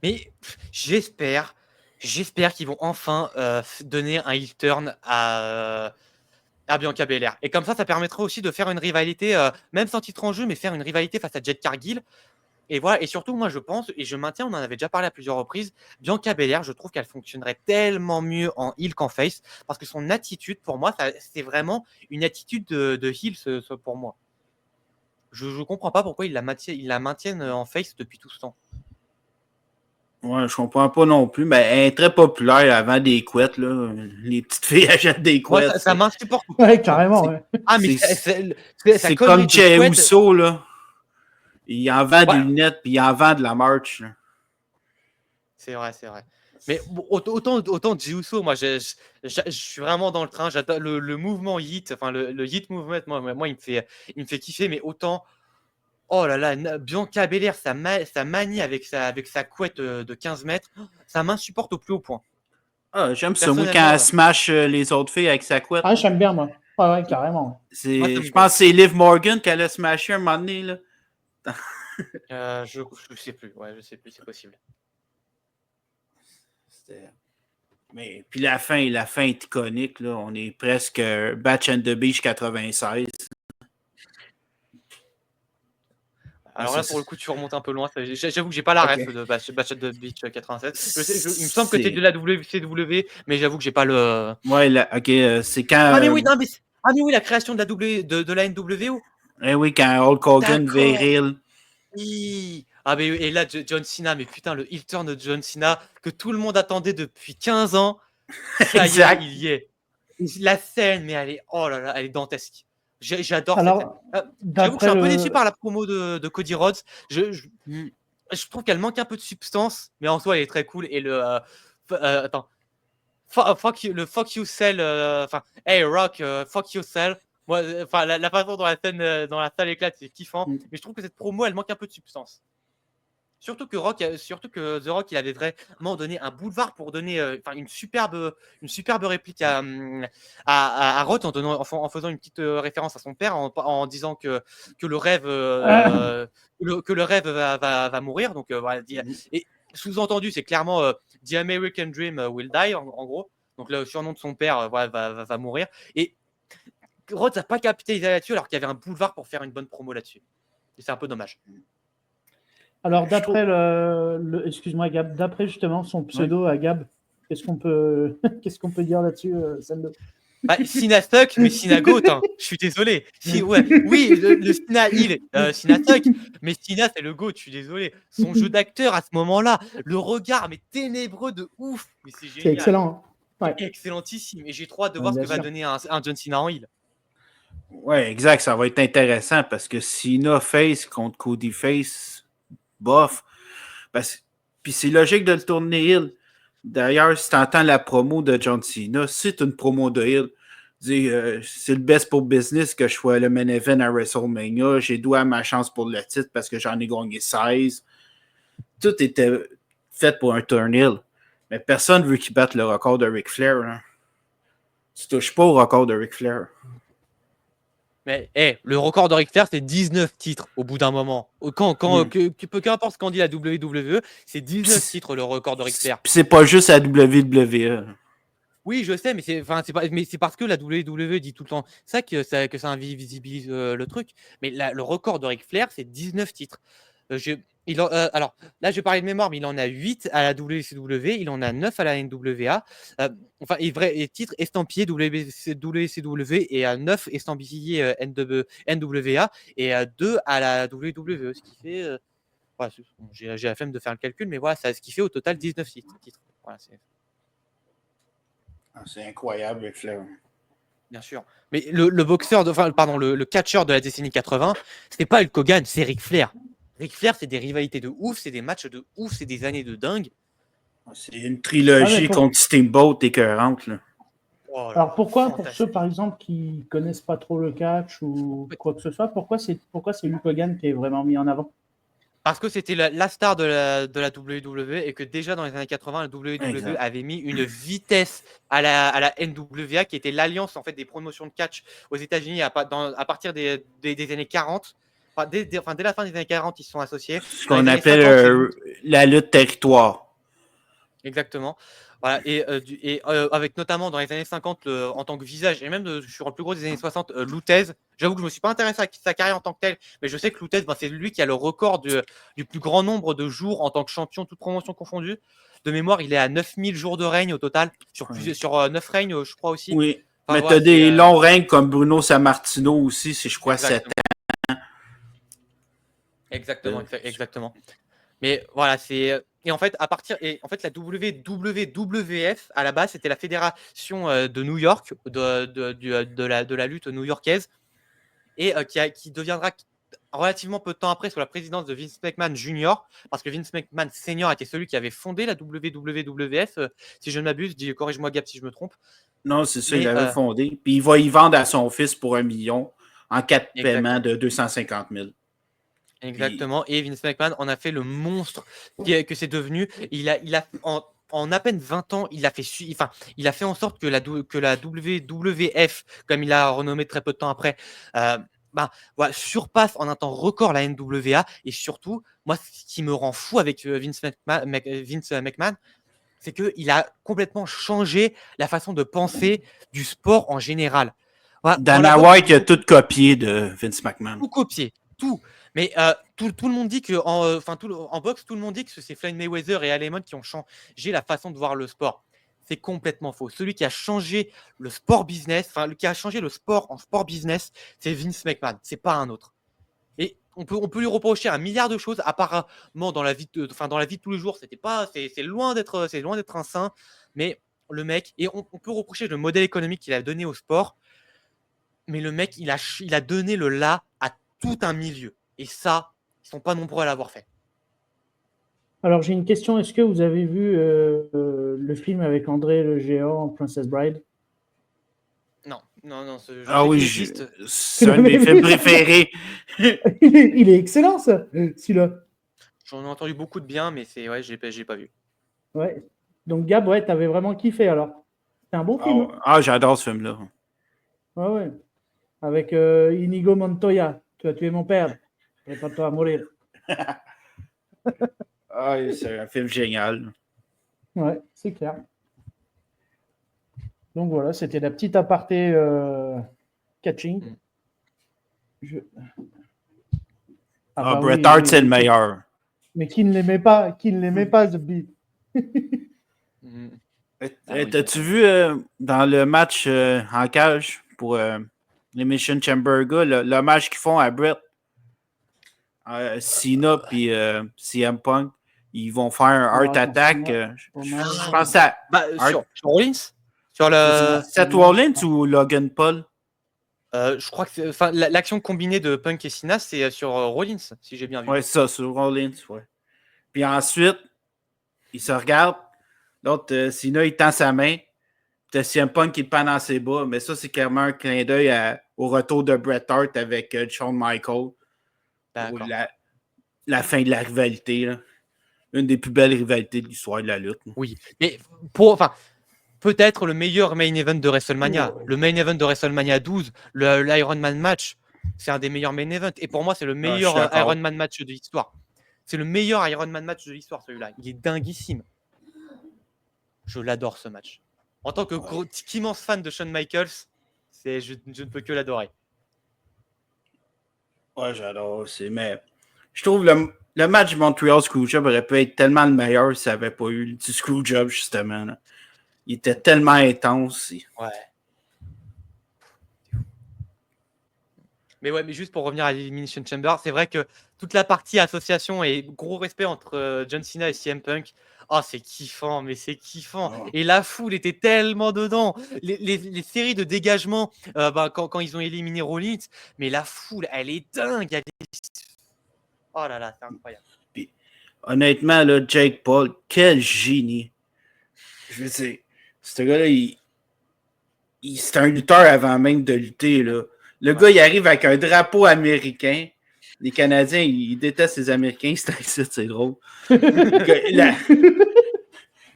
A: Mais j'espère qu'ils vont enfin donner un heel turn à Bianca Belair. Et comme ça permettra aussi de faire une rivalité, même sans titre en jeu, mais faire une rivalité face à Jade Cargill. Et voilà, et surtout, moi je pense, et je maintiens, on en avait déjà parlé à plusieurs reprises, Bianca Belair, je trouve qu'elle fonctionnerait tellement mieux en heel qu'en face, parce que son attitude, pour moi, c'est vraiment une attitude de heel, pour moi. Je comprends pas pourquoi ils la maintiennent en face depuis tout ce temps.
D: Ouais, je comprends pas non plus, mais elle est très populaire avant des couettes, là. Les petites filles achètent des couettes.
A: Moi, ça m'insupporte.
B: Ouais, carrément. Ouais.
A: Ah, mais
D: c'est comme Jey Uso, là. Il en vend des lunettes, puis il en vend de la merch. Là.
A: C'est vrai. Mais autant Jey Uso, moi, je suis vraiment dans le train. J'adore le mouvement Yeet, enfin le Yeet movement, moi, il me fait kiffer. Mais autant Oh là là, Bianca Belair, sa manie avec sa couette de 15 mètres, ça m'insupporte au plus haut point.
D: Ah, j'aime ça, moi, quand elle smash les autres filles avec sa couette.
B: Ah, j'aime bien, moi. Ouais, carrément.
D: Je pense que c'est Liv Morgan qu'elle a smashé un moment donné, là.
A: Je sais plus, ouais, je sais plus, c'est possible.
D: Mais puis la fin est iconique, là. On est presque Batch and the Beach 96.
A: Alors là, pour le coup, tu remontes un peu loin. J'avoue que j'ai pas la ref de Batch at the Beach 96. Il me semble que t'es de la WCW, mais j'avoue que j'ai pas le.
D: Ouais, ok, c'est quand.
A: Ah mais oui, non, mais oui, la création de la NWO.
D: Eh oui, quand Hulk Hogan viril.
A: Ah mais et là, John Cena, mais putain, le heel turn de John Cena que tout le monde attendait depuis 15 ans. Ça y est, il y est. La scène, mais elle est, oh là là, elle est dantesque. J'adore cette scène. J'avoue que je suis un peu déçu par la promo de Cody Rhodes. Je trouve qu'elle manque un peu de substance, mais en soi, elle est très cool. Et attends. Fuck you sell. Hey Rock, fuck you sell. Moi, la façon dont la scène dans la salle éclate, c'est kiffant. Mais je trouve que cette promo, elle manque un peu de substance. Surtout que The Rock, il avait vraiment donné un boulevard pour donner une superbe réplique à Roth en faisant une petite référence à son père en disant que le rêve va mourir. Donc voilà. Et sous-entendu, c'est clairement The American Dream will die en gros. Donc le surnom de son père va mourir. Et Roth n'a pas capitalisé là-dessus alors qu'il y avait un boulevard pour faire une bonne promo là-dessus. Et c'est un peu dommage.
B: Alors, d'après excuse-moi, Gab, d'après justement son pseudo à Gab, qu'est-ce qu'on peut dire là-dessus, Sando?
A: Cena suck, mais Cena goat, hein. Je suis désolé. Oui, le Cena heel, Cena suck, mais Cena c'est le goat, je suis désolé. Son jeu d'acteur à ce moment-là, le regard mais ténébreux de ouf, mais c'est génial.
B: C'est excellent.
A: Ouais. Excellentissime. Et j'ai trop hâte de voir ce que va donner un John Cena en heel.
D: Ouais, exact, ça va être intéressant parce que Cena face contre Cody face, bof. Puis c'est logique de le tourner heel. D'ailleurs, si tu entends la promo de John Cena, c'est une promo de heel. C'est le best pour business que je sois le main event à WrestleMania. J'ai doué à ma chance pour le titre parce que j'en ai gagné 16. Tout était fait pour un turn heel. Mais personne ne veut qu'il batte le record de Ric Flair. Hein. Tu touches pas au record de Ric Flair.
A: Mais le record de Ric Flair, c'est 19 titres au bout d'un moment. Peu importe ce qu'en dit la WWE, c'est 19 titres le record de Ric Flair.
D: C'est pas juste la WWE.
A: Oui, je sais, mais c'est parce que la WWE dit tout le temps ça que ça invisibilise le truc. Mais le record de Ric Flair, c'est 19 titres. Alors là, je vais parler de mémoire, mais il en a 8 à la WCW, il en a 9 à la NWA. Et titres estampillés WCW et à 9 estampillés NWA et 2 à la WWE. Ce qui fait. J'ai la flemme de faire le calcul, mais voilà, ce qui fait au total 19 titres. Voilà,
D: c'est incroyable, Ric Flair.
A: Bien sûr. Mais le catcheur de la décennie 80, c'était pas Hulk Hogan, c'est Ric Flair. Ric Flair, c'est des rivalités de ouf, c'est des matchs de ouf, c'est des années de dingue.
D: C'est une trilogie contre Steamboat écœurante. Là.
B: Oh, alors pourquoi, pour ceux par exemple qui connaissent pas trop le catch ou quoi que ce soit, pourquoi c'est Hulk Hogan qui est vraiment mis en avant?
A: Parce que c'était la star de la WWE et que déjà dans les années 80, la WWE avait mis une vitesse à la NWA qui était l'alliance en fait des promotions de catch aux États-Unis à partir des années 40. Dès la fin des années 40, ils se sont associés.
D: Ce qu'on appelle la lutte territoire.
A: Exactement. Voilà, et avec notamment dans les années 50 en tant que visage, et même sur le plus gros des années 60, Lutez. J'avoue que je ne me suis pas intéressé à sa carrière en tant que tel, mais je sais que Lutez, c'est lui qui a le record du plus grand nombre de jours en tant que champion, toute promotion confondue. De mémoire, il est à 9000 jours de règne au total, sur 9 règnes, je crois aussi.
D: Oui, mais tu as des longs règnes comme Bruno Sammartino aussi, je crois, 7 ans.
A: Exactement. Mais voilà, c'est. Et en fait, la WWF, à la base, c'était la fédération de New York, de la lutte new-yorkaise, et qui deviendra relativement peu de temps après sous la présidence de Vince McMahon Jr., parce que Vince McMahon Senior était celui qui avait fondé la WWF, si je ne m'abuse, corrige-moi Gab si je me trompe.
D: Non, c'est ça, il l'avait fondé. Puis il va y vendre à son fils pour 1 million en 4 paiements de 250 000.
A: Exactement. Et Vince McMahon en a fait le monstre que c'est devenu. Il a en à peine 20 ans, il a fait en sorte que la WWF, comme il a renommé très peu de temps après, voilà, surpasse en un temps record la NWA. Et surtout, moi, ce qui me rend fou avec Vince McMahon, c'est qu'il a complètement changé la façon de penser du sport en général. Voilà,
D: Dana White a tout copié de Vince McMahon.
A: tout copié, tout. Mais tout le monde dit que en boxe, tout le monde dit que c'est Floyd Mayweather et Al Haymon qui ont changé la façon de voir le sport. C'est complètement faux. Celui qui a changé le sport business, qui a changé le sport en sport business, c'est Vince McMahon. C'est pas un autre. Et on peut lui reprocher un milliard de choses. Apparemment, dans la vie de tous les jours, c'est loin d'être un saint. Mais le mec, et on peut reprocher le modèle économique qu'il a donné au sport. Mais le mec, il a donné le là à tout un milieu. Et ça, ils sont pas nombreux à l'avoir fait.
B: Alors, j'ai une question. Est-ce que vous avez vu le film avec André le Géant, Princess Bride?
A: Non. Je
D: Ah
A: sais
D: oui,
A: qu'il existe.
D: c'est un de mes films préférés.
B: Il est excellent, ça, celui-là.
A: J'en ai entendu beaucoup de bien, mais j'ai pas vu.
B: Ouais. Donc, Gab, ouais, t'avais vraiment kiffé, alors. C'est un bon film.
D: J'adore ce film-là.
B: Ouais. Avec Inigo Montoya. Tu as tué mon père. Prépare-toi à mourir.
D: C'est un film génial.
B: Ouais, c'est clair. Donc voilà, c'était la petite aparté catching.
D: Bret Hart, c'est le meilleur.
B: Mais qui ne l'aimait pas, The Bee.
D: T'as-tu vu dans le match en cage pour l'Elimination Chamber, le match qu'ils font à Bret, Cena puis CM Punk, ils vont faire un Heart Attack. Je pense à
A: sur Rollins, sur le
D: Seth Rollins ou Logan Paul.
A: Je crois que l'action combinée de Punk et Cena, c'est sur Rollins, si j'ai bien vu.
D: Ouais, ça, sur Rollins, ouais. Puis ensuite, ils se regardent. L'autre, Cena, il tend sa main. T'as CM Punk qui le prend dans ses bas. Mais ça, c'est clairement un clin d'œil au retour de Bret Hart avec Shawn Michaels. La fin de la rivalité. Là. Une des plus belles rivalités de l'histoire de la lutte.
A: Oui, mais peut-être le meilleur main event de WrestleMania. Le main event de WrestleMania 12, l'Iron Man match, c'est un des meilleurs main events. Et pour moi, c'est le meilleur Iron Man match de l'histoire. C'est le meilleur Iron Man match de l'histoire, celui-là. Il est dinguissime. Je l'adore, ce match. En tant que immense fan de Shawn Michaels, je ne peux que l'adorer.
D: Ouais, j'adore aussi. Mais je trouve le match Montreal Screwjob aurait pu être tellement le meilleur si ça n'avait pas eu du Screwjob, justement. Là. Il était tellement intense.
A: Ouais. Mais juste pour revenir à l'Elimination Chamber, c'est vrai que toute la partie association et gros respect entre John Cena et CM Punk, c'est kiffant, mais c'est kiffant. Oh. Et la foule était tellement dedans. Les séries de dégagement quand ils ont éliminé Rollins, mais la foule, elle est dingue. Oh là là, c'est incroyable.
D: Puis, honnêtement, là, Jake Paul, quel génie. Je veux dire, ce gars-là, c'est un lutteur avant même de lutter, là. Le gars, il arrive avec un drapeau américain. Les Canadiens, ils détestent les Américains. C'est drôle.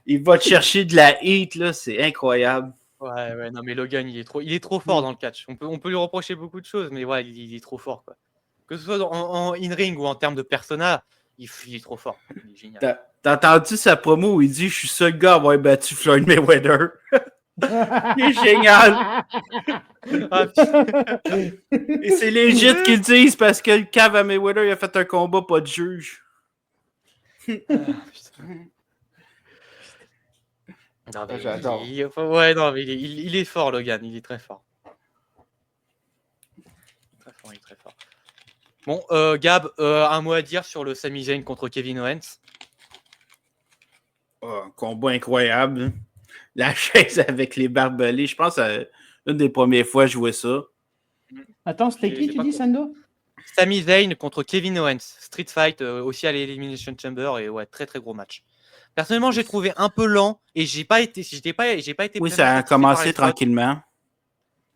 D: Il va te chercher de la heat, là. C'est incroyable.
A: Ouais, non, mais Logan, il est trop fort dans le catch. On peut lui reprocher beaucoup de choses, mais ouais, il est trop fort, quoi. Que ce soit en in-ring ou en termes de persona, il est trop fort. Il est génial.
D: T'as entendu sa promo où il dit « Je suis seul gars à avoir battu Floyd Mayweather. » Il est génial. Et c'est legit qu'ils disent parce que le cave à Mayweather, il a fait un combat, pas de juge.
A: J'adore. Il est fort, Logan. Il est très fort. Il est très fort. Bon, Gab, un mot à dire sur le Sami Zayn contre Kevin Owens.
D: Un combat incroyable. La chaise avec les barbelés. Je pense que c'est une des premières fois que je jouais ça.
B: Attends, c'était qui tu dis, Sando?
A: Sami Zayn contre Kevin Owens. Street Fight aussi à l'Elimination Chamber. Et ouais, très très gros match. Personnellement, j'ai trouvé un peu lent et j'ai pas été.
D: Oui, ça a commencé tranquillement.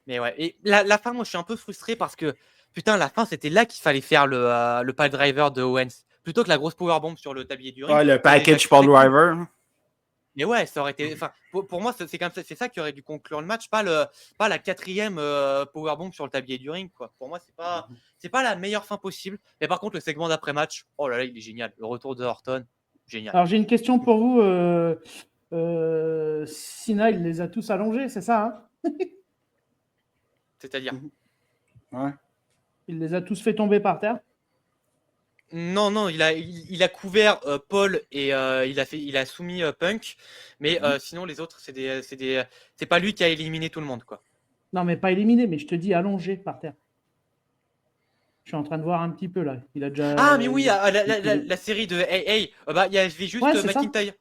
A: Mais ouais. Et la fin, moi, je suis un peu frustré parce que, putain, la fin, c'était là qu'il fallait faire le pile driver de Owens. Plutôt que la grosse powerbomb sur le tablier du ring.
D: Ouais, le
A: C'était
D: package
A: très
D: Paul
A: cool.
D: Driver.
A: Mais ouais, ça aurait été. Enfin, pour moi, c'est comme ça, c'est ça qui aurait dû conclure le match, pas la 4e powerbomb sur le tablier du ring, quoi. Pour moi, c'est pas la meilleure fin possible. Mais par contre, le segment d'après match, oh là là, il est génial. Le retour de Orton, génial.
B: Alors, j'ai une question pour vous. Cena, il les a tous allongés, c'est ça, hein?
A: C'est-à-dire.
D: Ouais.
B: Il les a tous fait tomber par terre?
A: Non, il a couvert Paul et il a soumis Punk, mais sinon les autres c'est pas lui qui a éliminé tout le monde, quoi.
B: Non, mais pas éliminé, mais je te dis allongé par terre. Je suis en train de voir un petit peu là. Il a déjà.
A: Ah mais oui, la série de Hey, bah il y avait juste
B: Ouais, c'est ça.
A: McIntyre.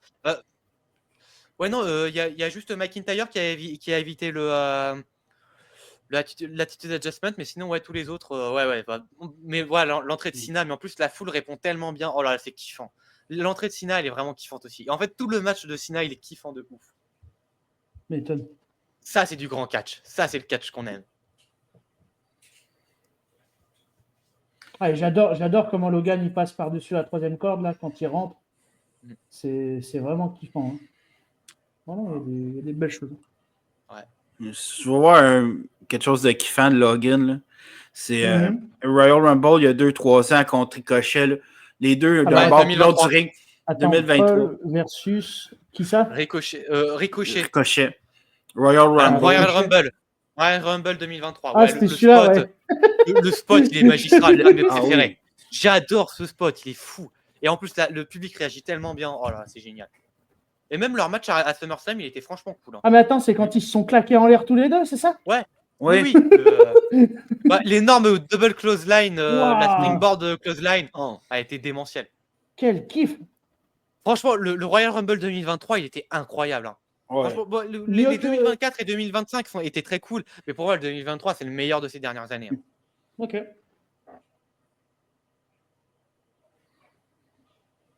A: Ouais non, il y a juste McIntyre qui a évité l'attitude adjustment, mais sinon ouais tous les autres ouais bah, mais voilà l'entrée de Cena, mais en plus la foule répond tellement bien. Oh là là, c'est kiffant. L'entrée de Cena, elle est vraiment kiffante aussi. Et en fait tout le match de Cena, il est kiffant de ouf.
B: M'étonne.
A: Ça c'est du grand catch. Ça c'est le catch qu'on aime.
B: Ouais, j'adore comment Logan il passe par-dessus la 3e corde là quand il rentre. C'est vraiment kiffant. Hein. Vraiment, il y a des belles choses.
A: Ouais.
D: Si tu vas voir quelque chose de kiffant de Logan, là, c'est Royal Rumble il y a 2-3 ans contre Ricochet. Là. Les deux d'un bord de l'autre du ring.
B: Attends,
D: 2023.
B: Paul versus qui ça?
A: Ricochet.
D: Royal Rumble.
A: Royal Rumble. Royal Rumble 2023.
B: Ah,
A: Ouais,
B: c'était celui-là, ouais.
A: Le spot, il est magistral, l'un de mes
D: Ah
A: préférés.
D: oui.
A: J'adore ce spot, il est fou. Et en plus, le public réagit tellement bien. Oh là, c'est génial. Et même leur match à SummerSlam, il était franchement cool. Hein.
B: Ah, mais attends, c'est quand ils se sont claqués en l'air tous les deux, c'est ça?
A: Ouais.
D: Oui.
A: L'énorme double clothesline, la
B: Wow.
A: springboard clothesline, a été démentielle.
B: Quel kiff!
A: Franchement, le Royal Rumble 2023, il était incroyable. Hein.
D: Ouais.
A: Franchement, les 2024 et 2025 étaient très cool, mais pour moi, le 2023, c'est le meilleur de ces dernières années. Hein.
B: Ok.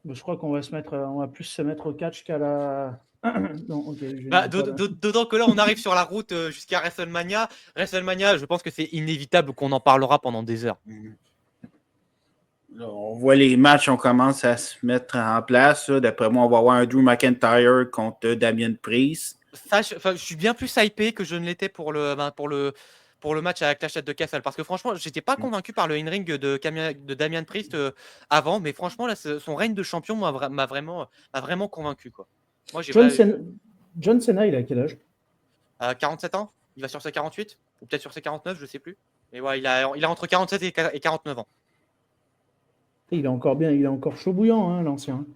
B: Je crois qu'on va plus se mettre au catch qu'à la. Non, okay,
A: d'autant que là, on arrive sur la route jusqu'à WrestleMania. WrestleMania, je pense que c'est inévitable qu'on en parlera pendant des heures.
D: Là, on voit les matchs, on commence à se mettre en place. Là. D'après moi, on va avoir un Drew McIntyre contre Damien Priest.
A: Ça, je suis bien plus hypé que je ne l'étais pour le match à Clash de Castle. Parce que franchement, j'étais pas convaincu par le in-ring de Damien Priest avant, mais franchement, là, son règne de champion m'a vraiment convaincu. Quoi. Moi,
B: John Cena, il a quel âge?
A: 47 ans. Il va sur ses 48, ou peut-être sur ses 49, je sais plus. Mais ouais, il a entre 47 et 49 ans.
B: Et il est encore bien, il est encore chaud bouillant, hein, l'ancien.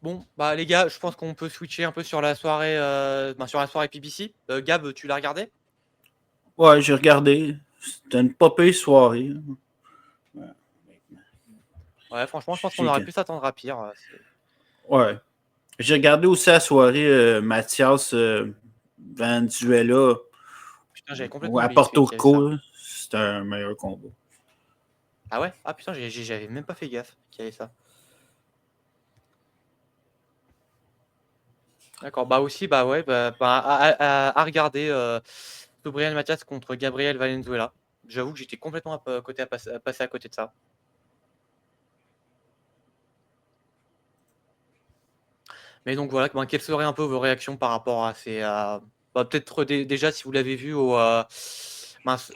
A: Bon, bah les gars, je pense qu'on peut switcher un peu sur la soirée, PBC. Gab, tu l'as regardé?
D: Ouais, j'ai regardé. C'était une popée soirée.
A: Ouais, franchement, je pense qu'on aurait pu s'attendre à pire.
D: Ouais. J'ai regardé aussi la soirée Mathias Vanzuela.
A: Putain, j'avais complètement
D: à
A: oublié
D: Porto
A: qu'il y avait
D: Rico. C'était un meilleur combat.
A: Ah ouais? Ah putain, j'avais même pas fait gaffe qu'il y avait ça. D'accord, bah aussi, bah ouais, à regarder Gabriel Mathias contre Gabriel Valenzuela. J'avoue que j'étais complètement passé à côté de ça. Mais donc voilà, quelles seraient un peu vos réactions par rapport à ces... peut-être déjà, si vous l'avez vu, au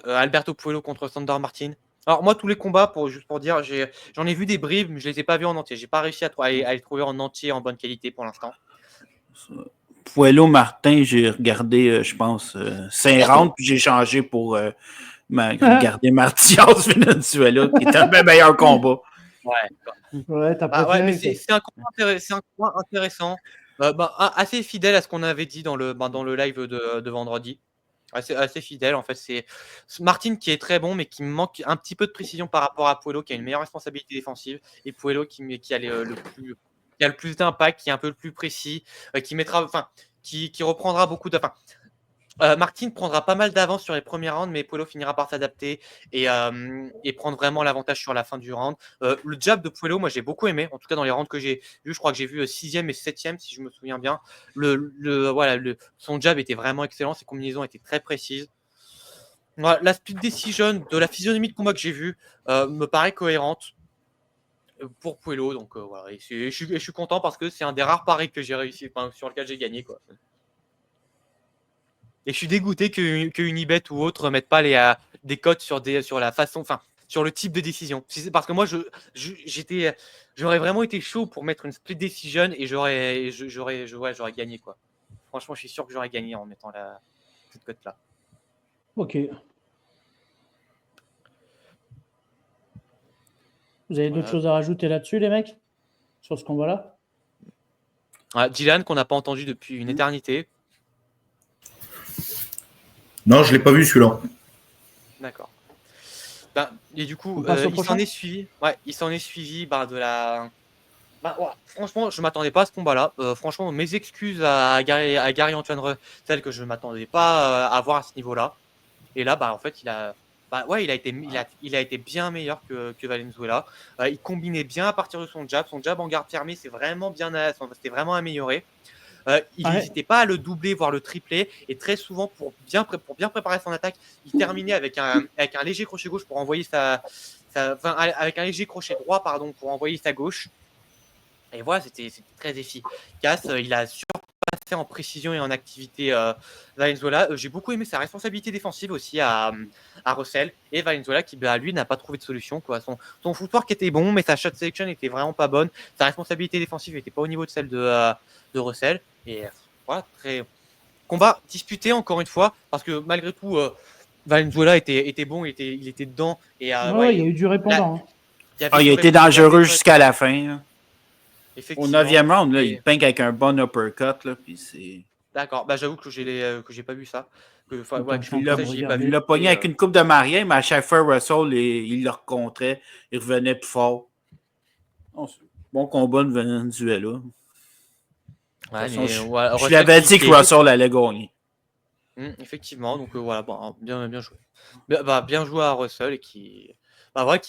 A: Alberto Puello contre Sandor Martin. Alors moi, tous les combats, juste pour dire, j'en ai vu des bribes, mais je les ai pas vus en entier. J'ai pas réussi à les trouver en entier en bonne qualité pour l'instant.
D: Puello Martin, j'ai regardé, je pense, 5 rounds, puis j'ai changé pour regarder Mathias Venezuela, qui était un bien meilleur combat.
B: Ouais, t'as préféré.
A: Mais c'est un combat intéressant. Assez fidèle à ce qu'on avait dit dans le live de vendredi. Assez fidèle, en fait. C'est Martin qui est très bon, mais qui manque un petit peu de précision par rapport à Puello, qui a une meilleure responsabilité défensive, et Puello qui a le plus d'impact, qui est un peu le plus précis, qui reprendra beaucoup de... Martin prendra pas mal d'avance sur les premiers rounds, mais Puello finira par s'adapter et prendre vraiment l'avantage sur la fin du round. Le jab de Puello, moi j'ai beaucoup aimé, en tout cas dans les rounds que j'ai vus, je crois que j'ai vu 6e et 7e si je me souviens bien. Son jab était vraiment excellent, ses combinaisons étaient très précises. Voilà, la split decision de la physionomie de combat que j'ai vue me paraît cohérente pour Puello, donc voilà. Et je suis content parce que c'est un des rares paris que j'ai réussi, sur lequel j'ai gagné, quoi. Et je suis dégoûté que Unibet ou autre mettent pas des cotes sur la façon, enfin sur le type de décision. Parce que moi j'aurais vraiment été chaud pour mettre une split decision et j'aurais gagné, quoi. Franchement, je suis sûr que j'aurais gagné en mettant cette cote là.
B: Ok. Vous avez d'autres choses à rajouter là-dessus, les mecs, sur ce combat-là?
A: Dylan, qu'on n'a pas entendu depuis une éternité.
C: Non, je l'ai pas vu celui-là.
A: D'accord. Et du coup, il s'en est suivi de la. Franchement, je m'attendais pas à ce combat-là. Franchement, mes excuses à Gary-Antoine Russell que je m'attendais pas à voir à ce niveau-là. Et là, en fait, il a été bien meilleur que Valenzuela. Il combinait bien à partir de son jab. Son jab en garde fermée, c'était vraiment amélioré. Il n'hésitait pas à le doubler, voire le tripler. Et très souvent, pour bien préparer son attaque, il terminait avec un léger crochet gauche pour envoyer avec un léger crochet droit, pour envoyer sa gauche. Et voilà, c'était très efficace. Il a surpassé en précision et en activité Valenzuela. J'ai beaucoup aimé sa responsabilité défensive aussi à Russell. Et Valenzuela qui, lui, n'a pas trouvé de solution, quoi. Son footwork était bon, mais sa shot selection était vraiment pas bonne. Sa responsabilité défensive n'était pas au niveau de celle de Russell. Et voilà, combat disputé encore une fois, parce que malgré tout, Valenzuela était bon, il était dedans. Et,
B: il y a eu du répondant.
D: Il a été dangereux jusqu'à la fin. Là. Au 9e round, là, il ping avec un bon uppercut. Là, puis c'est...
A: D'accord, j'avoue que j'ai pas vu ça.
D: Il l'a pogné avec une coupe de Marien, mais à chaque fois, Russell, il le recontrait. Il revenait plus fort. Bon combat de Venezuela. Je l'avais dit que Russell allait gagner.
A: Effectivement, donc voilà, bien joué. Bien joué à Russell et qui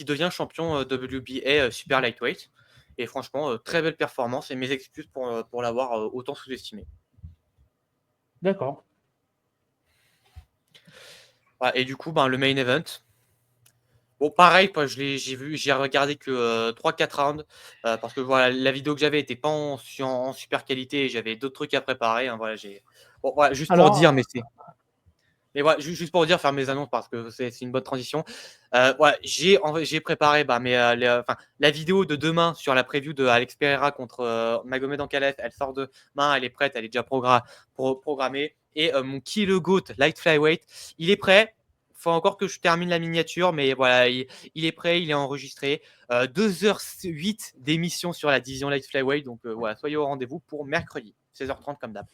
A: devient champion WBA Super Lightweight. Et franchement, très belle performance et mes excuses pour l'avoir autant sous-estimé.
B: D'accord.
A: Et du coup, le main event. Bon, pareil, j'ai regardé que 3-4 rounds parce que voilà, la vidéo que j'avais n'était pas en super qualité et j'avais d'autres trucs à préparer. Juste pour dire, mais c'est. Mais voilà, juste pour dire, faire mes annonces parce que c'est une bonne transition. J'ai préparé la vidéo de demain sur la preview de Alex Pereira contre Magomed Ankalaev. Elle sort demain, elle est prête, elle est déjà programmée. Et mon Kill the Goat Light Flyweight, il est prêt. Il faut encore que je termine la miniature, mais voilà, il est prêt, il est enregistré. 2h08 d'émission sur la division Light Flyweight. Donc voilà, soyez au rendez-vous pour mercredi, 16h30 comme d'hab.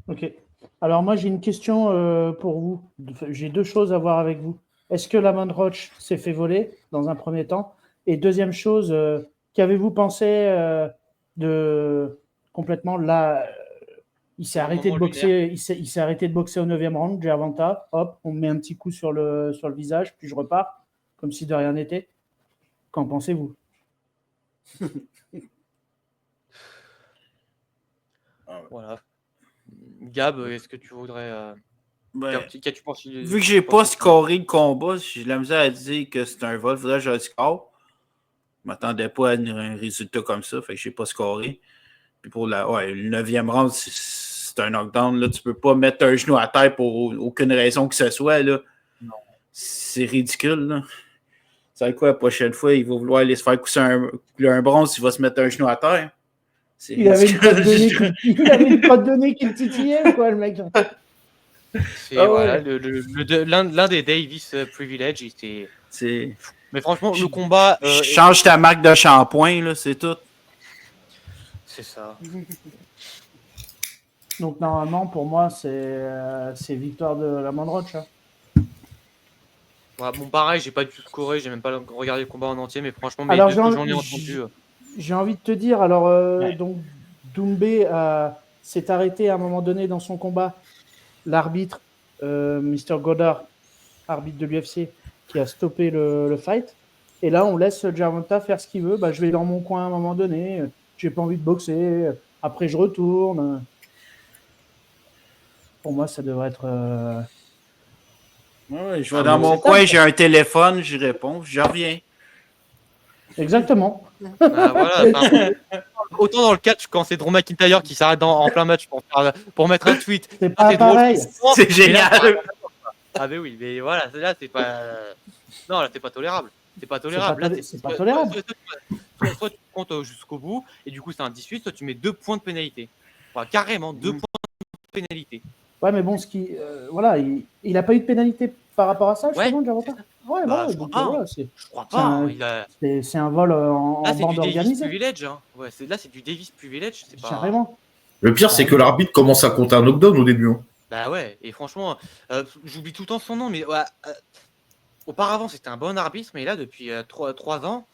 B: Ok. Alors moi j'ai une question pour vous. J'ai deux choses à voir avec vous. Est-ce que Lamont Roach s'est fait voler dans un premier temps? Et deuxième chose, qu'avez-vous pensé de complètement là il s'est arrêté de boxer. Il s'est arrêté de boxer au 9e round. Gervonta, hop, on met un petit coup sur le visage, puis je repars comme si de rien n'était. Qu'en pensez-vous?
A: Voilà. Gab, est-ce que tu voudrais. Qu'as-tu pensé?
D: Vu que j'ai pas scoré le combat, j'ai la misère à dire que c'est un vol. Faudrait que je le score. Je m'attendais pas à un résultat comme ça, fait que j'ai pas scoré. Puis pour le 9e round, c'est un knockdown. Là, tu peux pas mettre un genou à terre pour aucune raison que ce soit. Là. C'est ridicule. Là. C'est quoi la prochaine fois? Il va vouloir aller se faire coucher un bronze, il va se mettre un genou à terre.
B: Il avait une crotte de nez qui le titillait ou quoi, le mec?
A: L'un des Davis Privilege,
D: c'est.
A: Mais franchement, le combat.
D: Change ta marque de shampoing, là, c'est tout.
A: C'est ça.
B: Donc normalement, pour moi, c'est victoire de Lamont Roach. Hein.
A: Pareil, j'ai pas du tout scoré, j'ai même pas regardé le combat en entier, mais franchement,
B: alors,
A: j'en ai entendu.
B: J'ai envie de te dire, alors, donc Doumbé s'est arrêté à un moment donné dans son combat. L'arbitre Mr. Goddard, arbitre de l'UFC, qui a stoppé le fight. Et là, on laisse Gervonta faire ce qu'il veut. Bah, je vais dans mon coin à un moment donné. J'ai pas envie de boxer. Après, je retourne. Pour moi, ça devrait être.
D: Ouais, je vais dans mon coin, j'ai un téléphone, j'y réponds, je reviens.
B: Exactement.
A: Voilà, autant dans le catch, quand c'est Drew McIntyre qui s'arrête en plein match pour mettre un tweet.
B: C'est pas pareil.
D: C'est génial.
A: Ah, mais oui, mais voilà, là, c'est pas. Non, là, c'est pas tolérable. C'est pas tolérable.
B: C'est pas tolérable.
A: Soit tu comptes jusqu'au bout, et du coup, c'est un 18, soit tu mets 2 points de pénalité. Enfin, carrément, 2 points de pénalité.
B: Ouais, mais bon, voilà, il a pas eu de pénalité par rapport à ça, justement, Gervonta. Ouais,
A: bah,
B: voilà,
A: je
B: donc,
A: crois pas.
B: voilà,
A: Je crois pas.
B: c'est un vol en
A: là, c'est
B: bande
A: du Davis
B: organisée.
A: privilege. Hein. Ouais, là, c'est du Davis privilege. C'est pas...
B: Carrément.
C: Le pire, c'est que l'arbitre commence à compter un knockdown au début. Hein.
A: Bah ouais, et franchement, j'oublie tout le temps son nom, mais auparavant, c'était un bon arbitre, mais là, depuis 3 ans,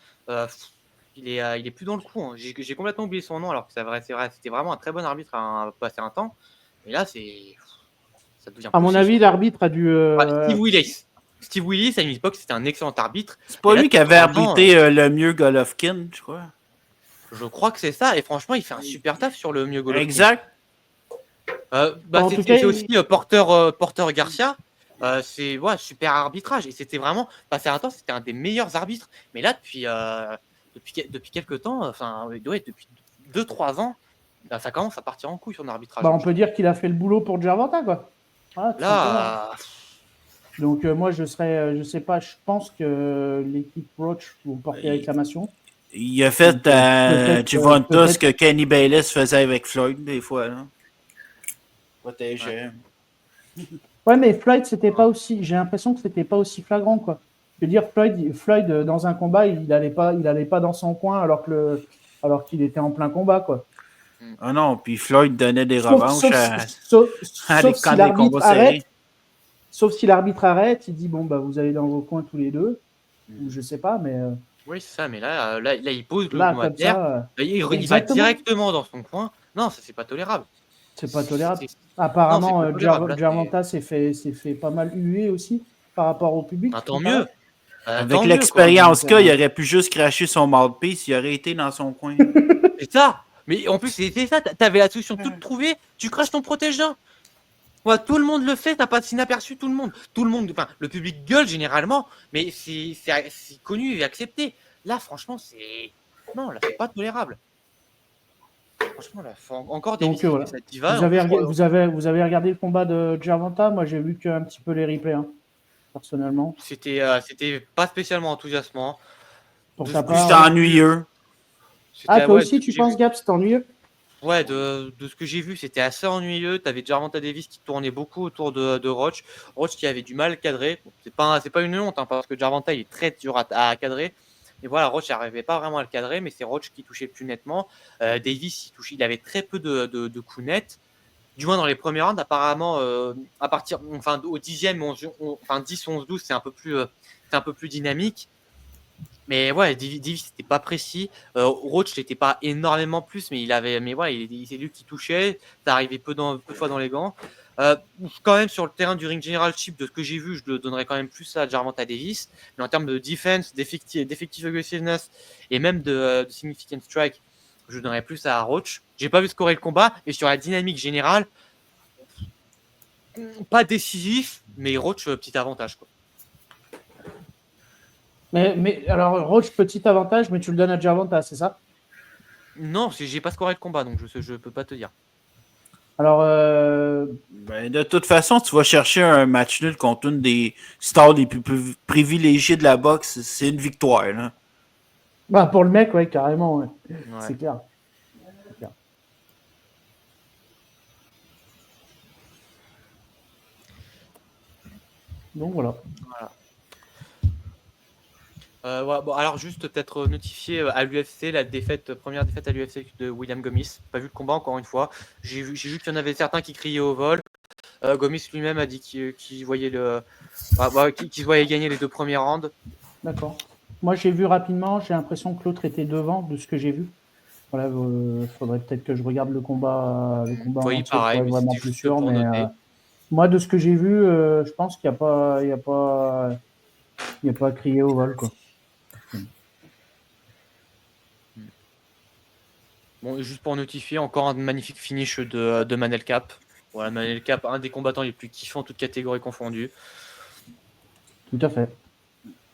A: il est plus dans le coup. Hein. J'ai complètement oublié son nom, alors que c'est vrai, c'était vraiment un très bon arbitre à passer un temps. Et là, ça devient.
B: À mon avis, l'arbitre a dû.
A: Steve Willis. Steve Willis, à une époque, c'était un excellent arbitre.
D: C'est pas lui qui avait arbitré le mieux Golovkin, je crois.
A: Je crois que c'est ça, et franchement, il fait un super taf sur le mieux Golovkin.
D: Exact.
A: C'est aussi Porter Garcia. C'est super arbitrage, et c'était vraiment passé un temps, c'était un des meilleurs arbitres. Mais là, depuis quelques temps, enfin, depuis 2-3 ans, ça commence à partir en couille son arbitrage.
B: On peut dire qu'il a fait le boulot pour Gervonta, quoi. Voilà,
A: là.
B: Donc moi, je sais pas, je pense que l'équipe Roach vont porter réclamation.
D: Il a fait à Gervonta ce que Kenny Bayless faisait avec Floyd des fois. Là. Protéger.
B: Ouais, mais Floyd, c'était pas aussi. J'ai l'impression que c'était pas aussi flagrant, quoi. Je veux dire, Floyd dans un combat, il allait pas dans son coin alors qu'il était en plein combat, quoi.
D: Ah non, puis Floyd donnait des revanches
B: sauf
D: si l'arbitre
B: arrête. Sauf si l'arbitre arrête, il dit bon bah vous allez dans vos coins tous les deux, ou je sais pas, mais.
A: Oui, c'est ça, mais là il pose le commentaire. Il va directement dans son coin. Non, ça c'est pas tolérable.
B: C'est pas tolérable. Apparemment, Gervonta s'est fait pas mal huer aussi par rapport au public.
A: Tant mieux.
D: Avec l'expérience il aurait pu juste cracher son mouthpiece, il aurait été dans son coin.
A: C'est ça. Mais en plus, c'était ça. T'avais la solution toute trouvée. Tu craches ton protège-dents. Ouais, tout le monde le fait, t'as pas inaperçu tout le monde. Enfin, le public gueule généralement, mais c'est connu et accepté. Là, franchement, non, là, c'est pas tolérable. Franchement, là, encore des
B: voilà. Vous avez regardé le combat de Gervonta? Moi, j'ai vu qu'un petit peu les replays, hein, personnellement.
A: C'était pas spécialement enthousiasmant.
B: Pour ta
D: part, c'était ennuyeux.
B: Toi aussi, tu penses, Gab, c'est ennuyeux?
A: Ouais, de ce que j'ai vu, c'était assez ennuyeux. T'avais Gervonta Davis qui tournait beaucoup autour de Roach. Roach qui avait du mal à cadrer. C'est pas une honte, hein, parce que Gervonta, il est très dur à cadrer. Et voilà, Roach n'arrivait pas vraiment à le cadrer, mais c'est Roach qui touchait le plus nettement. Davis, il avait très peu de coups nets. Du moins dans les premiers rounds, apparemment, à partir, enfin, au 10e, 10, 11, 12, c'est un peu plus dynamique. Mais ouais, Davis c'était pas précis. Roach n'était pas énormément plus, mais c'est lui qui touchait. Ça arrivait peu de fois dans les gants. Quand même sur le terrain du ring general chip, de ce que j'ai vu, je le donnerais quand même plus à Gervonta Davis. Mais en termes de defense, d'effective aggressiveness et même de significant strike, je donnerais plus à Roach. J'ai pas vu scorer le combat, et sur la dynamique générale, pas décisif, mais Roach petit avantage, quoi.
B: Mais alors, Roach, petit avantage, mais tu le donnes à Gervonta, c'est ça?
A: Non, j'ai pas scoré le combat, donc je peux pas te dire.
B: Alors,
D: de toute façon, tu vas chercher un match nul contre une des stars les plus privilégiées de la boxe, c'est une victoire. Là.
B: Pour le mec, ouais, carrément, ouais. C'est clair. Donc voilà.
A: Alors juste peut-être notifier à l'UFC la première défaite à l'UFC de William Gomis. Pas vu le combat encore une fois. J'ai vu qu'il y en avait certains qui criaient au vol. Gomis lui-même a dit qu'il voyait qu'il voyait gagner les 2 premiers rounds.
B: D'accord. Moi j'ai vu rapidement, j'ai l'impression que l'autre était devant de ce que j'ai vu. Voilà, faudrait peut-être que je regarde le combat
A: Oui,
B: entier,
A: pareil, mais
B: vraiment plus sûr, mais Moi, de ce que j'ai vu, je pense qu'il n'y a pas à crier au vol, quoi.
A: Bon, et juste pour notifier, encore un magnifique finish de Manel Cap. Voilà, Manel Cap, un des combattants les plus kiffants, toutes catégories confondues.
B: Tout à fait.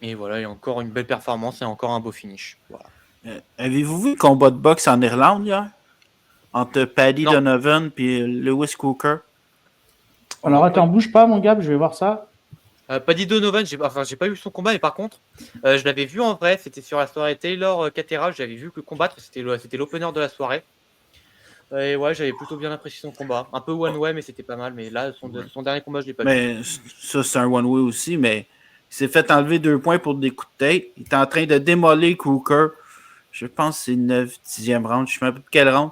A: Et voilà, il y a encore une belle performance et encore un beau finish. Voilà.
D: Avez-vous vu le combat de boxe en Irlande hier? Entre Paddy
A: Non.
D: Donovan et Lewis Cooker?
B: Alors, attends, bouge pas, mon gars, je vais voir ça.
A: Paddy Donovan, j'ai pas vu son combat, mais par contre, je l'avais vu en vrai, c'était sur la soirée Taylor Catera, j'avais vu que combattre, c'était l'opener de la soirée. Et ouais, j'avais plutôt bien apprécié son combat. Un peu one-way, mais c'était pas mal. Mais là, son dernier combat, je l'ai pas vu.
D: Mais ça, c'est un one-way aussi, mais il s'est fait enlever 2 points pour des coups de tête. Il est en train de démolir Cooker. Je pense que c'est 9, 10e round. Je ne sais même pas quel round.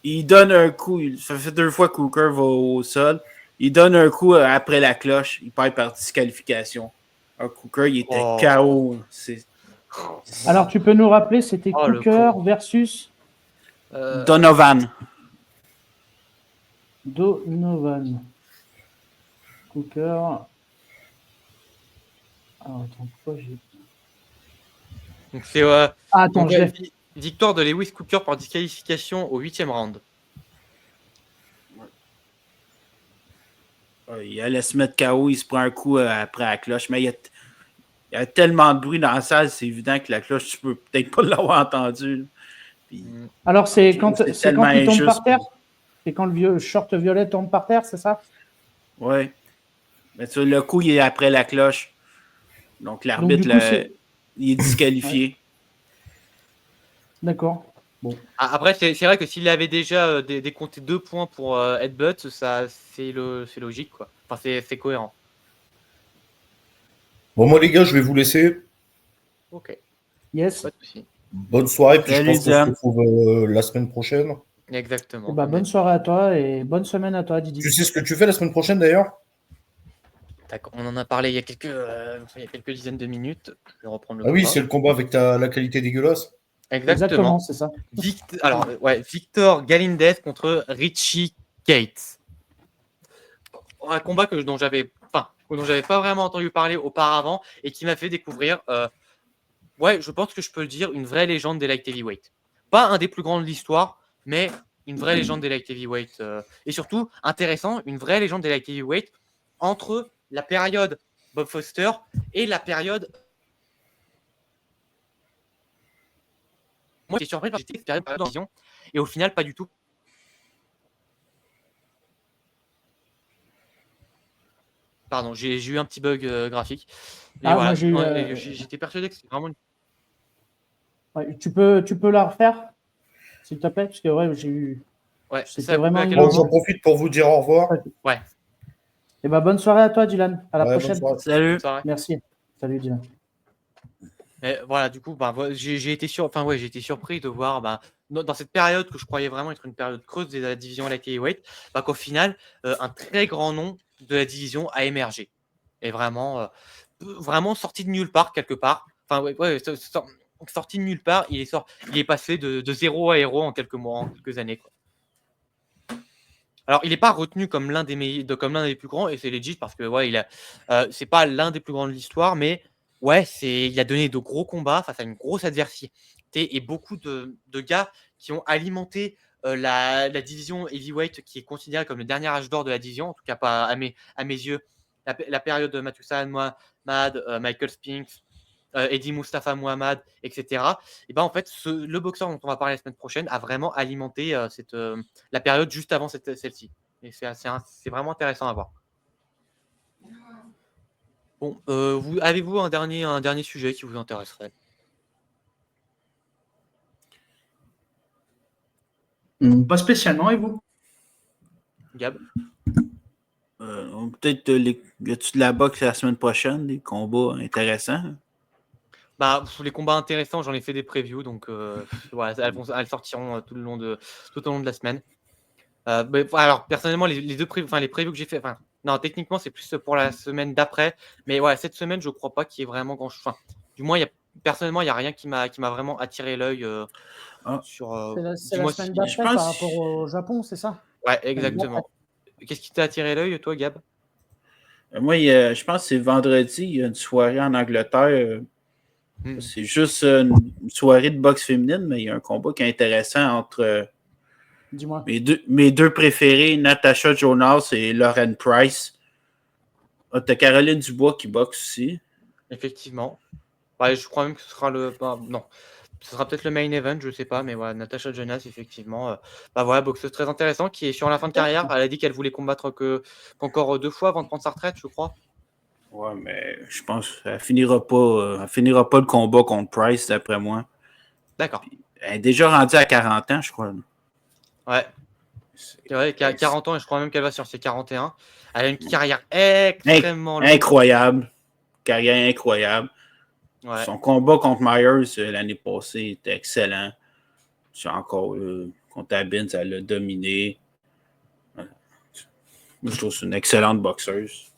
D: Il donne un coup. Ça fait 2 fois que Cooker va au sol. Il donne un coup après la cloche. Il perd par disqualification. Alors, Cooker, il était KO.
B: Alors, tu peux nous rappeler, c'était Cooker versus
D: Donovan.
B: Donovan. Cooker. Alors, attends, pourquoi j'ai.
A: Donc, c'est.
B: Attends,
A: donc, victoire de Lewis Cooker par disqualification au 8e round.
D: Il allait se mettre KO, il se prend un coup après la cloche, mais il y a tellement de bruit dans la salle, c'est évident que la cloche, tu peux peut-être pas l'avoir entendu. Puis,
B: alors, c'est quand il tombe par terre? C'est quand le short violet tombe par terre, c'est ça?
D: Oui. Mais tu vois, le coup, il est après la cloche. Donc, l'arbitre, il est disqualifié.
B: Ouais. D'accord. Bon.
A: Après, c'est vrai que s'il avait déjà décompté 2 points pour headbutt, ça, c'est logique, quoi. Enfin, c'est cohérent.
C: Bon, moi, les gars, je vais vous laisser.
A: Ok.
B: Yes.
A: Pas de souci.
C: Bonne soirée, puis
D: Salut,
C: je pense qu'on se retrouve la semaine prochaine.
A: Exactement.
B: Bah, bonne soirée à toi et bonne semaine à toi, Didi.
C: Tu sais ce que tu fais la semaine prochaine, d'ailleurs?
A: On en a parlé il y a quelques dizaines de minutes. Je vais reprendre le
C: Ah oui,
A: combat.
C: c'est le combat avec la qualité dégueulasse.
A: Exactement,
B: c'est ça.
A: Victor Galindez contre Richie Gates. Un combat dont j'avais pas vraiment entendu parler auparavant et qui m'a fait découvrir, je pense que je peux le dire, une vraie légende des light heavyweight. Pas un des plus grands de l'histoire, mais une vraie légende des light heavyweight. Et surtout, intéressant, une vraie légende des light heavyweight entre la période Bob Foster et la période. Moi, j'étais surpris parce que j'étais cette période en vision et au final, pas du tout. Pardon, j'ai eu un petit bug graphique. Mais voilà, j'étais persuadé que c'était vraiment une.
B: Ouais, tu peux la refaire, s'il te plaît, parce que j'ai eu.
A: Ouais,
B: c'était vraiment.
C: Bon, j'en profite pour vous dire au revoir.
A: Ouais.
B: Et bonne soirée à toi, Dylan. À la prochaine.
D: Salut.
B: Merci. Salut, Dylan.
A: Mais voilà, du coup, j'ai été surpris de voir dans cette période que je croyais vraiment être une période creuse de la division light heavyweight, qu'au final, un très grand nom de la division a émergé. Et vraiment sorti de nulle part, quelque part. Enfin, sorti de nulle part, il est passé de 0 à héros en quelques mois, en quelques années, quoi. Alors, il n'est pas retenu comme l'un des plus grands, et c'est legit parce que c'est pas l'un des plus grands de l'histoire, mais il a donné de gros combats face à une grosse adversité et beaucoup de gars qui ont alimenté la division heavyweight qui est considérée comme le dernier âge d'or de la division, en tout cas pas à mes yeux. La période de Matusan Mohamed, Michael Spinks, Eddie Mustafa Mohamed, etc. Et en fait, le boxeur dont on va parler la semaine prochaine a vraiment alimenté la période juste avant celle-ci. Et c'est vraiment intéressant à voir. Bon, avez-vous un dernier sujet qui vous intéresserait?
B: Pas spécialement, et vous?
A: Gab?
D: Peut-être y a-tu de la boxe la semaine prochaine, des combats intéressants?
A: Les combats intéressants, j'en ai fait des previews, donc elles sortiront tout au long de la semaine. Alors personnellement, les deux previews que j'ai fait, non, techniquement c'est plus pour la semaine d'après, mais cette semaine je crois pas qu'il y ait vraiment grand-chose. Du moins, personnellement, il n'y a rien qui m'a vraiment attiré l'œil sur.
B: C'est la semaine d'après par rapport au Japon, c'est ça?
A: Ouais, exactement. qu'est-ce qui t'a attiré l'œil, toi, Gab?
D: Moi, je pense que c'est vendredi, il y a une soirée en Angleterre. C'est juste une soirée de boxe féminine, mais il y a un combat qui est intéressant entre
B: Dis-moi.
D: mes deux préférés, Natasha Jonas et Lauren Price. T'as Caroline Dubois qui boxe aussi.
A: Effectivement. Ouais, je crois même que ce sera non. Ce sera peut-être le main event, je sais pas, mais voilà, Natasha Jonas, effectivement. Voilà, boxeuse très intéressante qui est sur la fin de carrière. Elle a dit qu'elle voulait combattre qu'encore 2 fois avant de prendre sa retraite, je crois.
D: Ouais, mais je pense qu'elle finira pas le combat contre Price, d'après moi.
A: D'accord.
D: Elle est déjà rendue à 40 ans, je crois.
A: Ouais. C'est vrai qu'elle a 40 ans et je crois même qu'elle va sur ses 41. Elle a une carrière extrêmement longue.
D: Incroyable. Carrière incroyable.
A: Ouais.
D: Son combat contre Myers l'année passée était excellent. C'est encore contre Abbins, elle l'a dominé. Je trouve que c'est une excellente boxeuse.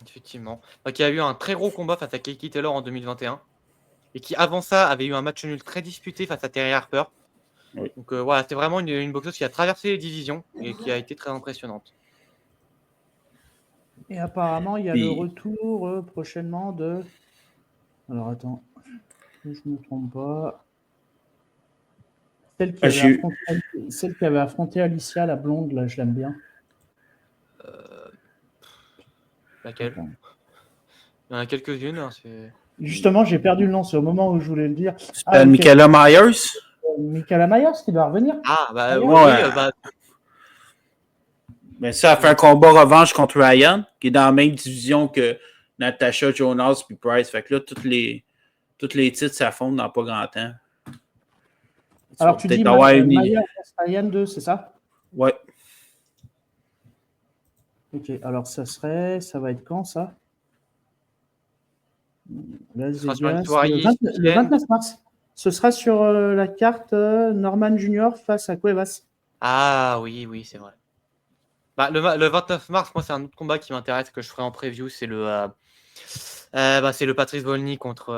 A: Effectivement. Donc, il y a eu un très gros combat face à Katie Taylor en 2021. Et qui, avant ça, avait eu un match nul très disputé face à Terry Harper.
D: Oui.
A: Donc voilà, c'était vraiment une boxeuse qui a traversé les divisions et qui a été très impressionnante.
B: Et apparemment, il y a le retour prochainement de... Alors attends, je ne me trompe pas. Celle qui avait affronté Alicia, la blonde, là, je l'aime bien.
A: Laquelle? Il y en a quelques-unes. Hein,
B: justement, j'ai perdu le nom, c'est au moment où je voulais le dire.
D: C'est Michaela Myers?
B: Michaela Myers qui doit revenir.
A: Ah, bah oui,
D: Mais ça a fait un combat revanche contre Ryan, qui est dans la même division que Natasha Jonas puis Price. Fait que là, tous les titres s'affondent dans pas grand temps.
B: Alors, tu dis Myers Ryan 2, c'est ça?
D: Ouais.
B: Ok, alors ça va être quand ça? Le 29 mars. Ce sera sur la carte Norman Junior face à Cuevas.
A: Ah oui, c'est vrai. Bah, le 29 mars, moi, c'est un autre combat qui m'intéresse que je ferai en preview. C'est le Patrice Volny contre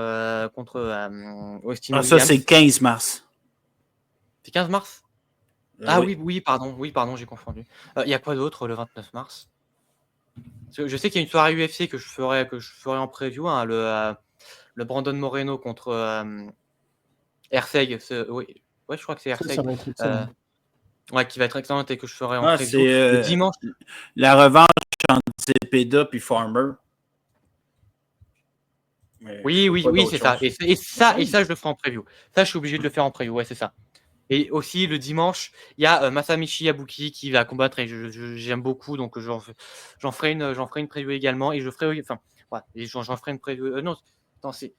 A: Austin Williams.
D: Ça, c'est 15 mars.
A: C'est 15 mars? Oui, pardon, j'ai confondu. Il y a quoi d'autre le 29 mars? Je sais qu'il y a une soirée UFC que je ferai en preview, hein, le Brandon Moreno contre Erceg. Oui, je crois que c'est Erceg. Qui va être excellente et que je ferai en preview.
D: C'est
A: le dimanche.
D: La revanche entre Zepeda et Farmer. Mais
A: oui, c'est ça. Et ça, je le ferai en preview. Ça, je suis obligé de le faire en preview. Ouais, c'est ça. Et aussi, le dimanche, il y a Masamichi Yabuki qui va combattre et j'aime beaucoup. Donc, j'en ferai une preview également. Et j'en ferai une preview. Non, c'est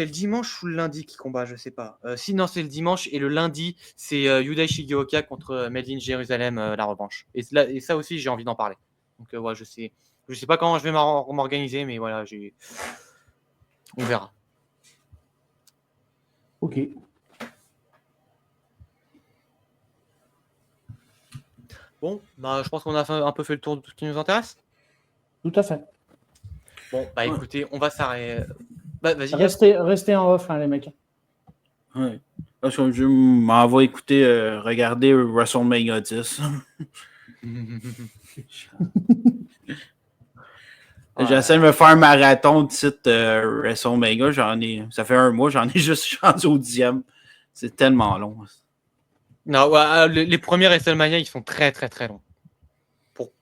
A: le dimanche ou le lundi qui combat, je sais pas. Sinon, c'est le dimanche. Et le lundi, c'est Yudai Shigeoka contre Made in Jérusalem, la revanche. Et ça aussi, j'ai envie d'en parler. Donc, je sais pas comment je vais m'organiser, mais voilà, on verra.
B: Ok.
A: Bon, je pense qu'on a un peu fait le tour de tout ce qui nous intéresse.
B: Tout à fait.
A: Bon, écoutez, on va s'arrêter. Vas-y.
B: Restez en off, hein, les mecs.
D: Ouais. Parce que je m'en vais écouter, regarder WrestleMania 10. J'essaie de me faire un marathon de site WrestleMania. Ça fait un mois, j'en ai juste rendu au 10e. C'est tellement long.
A: Non, les premiers WrestleMania, ils sont très, très, très longs. Pour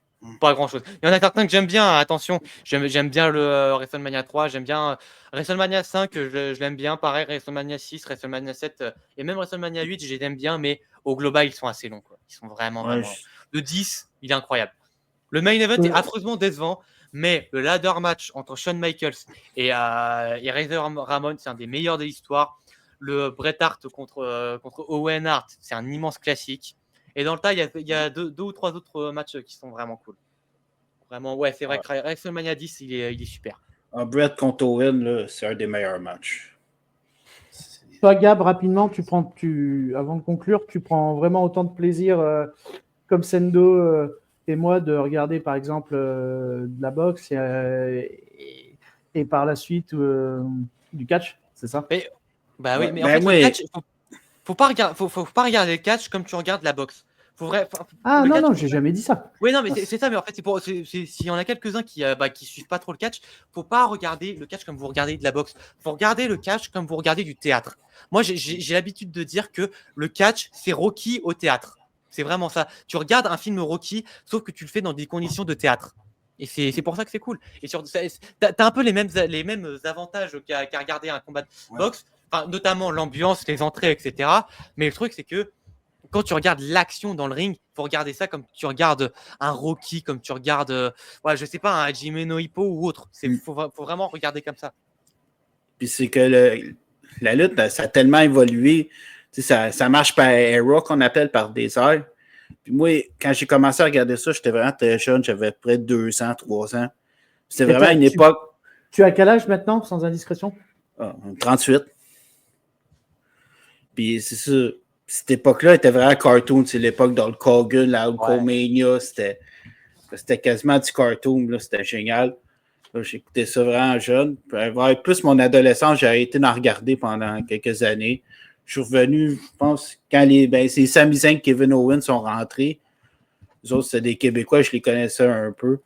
A: pas grand-chose. Il y en a certains que j'aime bien, attention. J'aime bien le WrestleMania 3, j'aime bien WrestleMania 5, je l'aime bien. Pareil, WrestleMania 6, WrestleMania 7 et même WrestleMania 8, je les aime bien, mais au global, ils sont assez longs. Quoi. Ils sont vraiment longs. Le 10, il est incroyable. Le main event est affreusement décevant, mais le ladder match entre Shawn Michaels et Razor Ramon, c'est un des meilleurs de l'histoire. Le Bret Hart contre Owen Hart, c'est un immense classique. Et dans le tas, il y a deux ou trois autres matchs qui sont vraiment cool. Vraiment, ouais, c'est vrai que WrestleMania 10, il est super.
D: Bret contre Owen, c'est un des meilleurs matchs.
B: Toi, Gab, rapidement, avant de conclure, tu prends vraiment autant de plaisir comme Sendo et moi de regarder, par exemple, de la boxe et par la suite du catch, c'est ça?
A: Oui, mais en fait, le catch, faut pas regarder le catch comme tu regardes la boxe.
B: Ah
A: le
B: non,
A: catch,
B: non, j'ai jamais dit ça.
A: oui, non, mais c'est ça, mais en fait, s'il y en a quelques-uns qui suivent pas trop le catch, faut pas regarder le catch comme vous regardez de la boxe. Faut regarder le catch comme vous regardez du théâtre. Moi, j'ai l'habitude de dire que le catch, c'est Rocky au théâtre. C'est vraiment ça. Tu regardes un film Rocky, sauf que tu le fais dans des conditions de théâtre. Et c'est pour ça que c'est cool. Et t'as un peu les mêmes avantages qu'à regarder un combat de boxe, enfin, notamment l'ambiance, les entrées, etc. Mais le truc, c'est que quand tu regardes l'action dans le ring, il faut regarder ça comme tu regardes un Rocky, comme tu regardes, je sais pas, un Hajime no Ippo ou autre. Faut vraiment regarder comme ça.
D: Puis c'est que la lutte, ça a tellement évolué. Ça marche par era qu'on appelle par des heures. Puis moi, quand j'ai commencé à regarder ça, j'étais vraiment très jeune, j'avais près de 2 ans, 3 ans. C'était vraiment une époque.
B: Tu as quel âge maintenant, sans indiscrétion?
D: 38. Puis c'est ça. Cette époque-là était vraiment cartoon. C'est l'époque d'Hulk Hogan, la Hulkamania. C'était quasiment du cartoon. Là, c'était génial. Là, j'écoutais ça vraiment jeune. Plus mon adolescence, j'ai arrêté d'en regarder pendant quelques années. Je suis revenu, je pense, quand c'est Sami Zayn et Kevin Owens sont rentrés. Les autres, c'était des Québécois, je les connaissais un peu.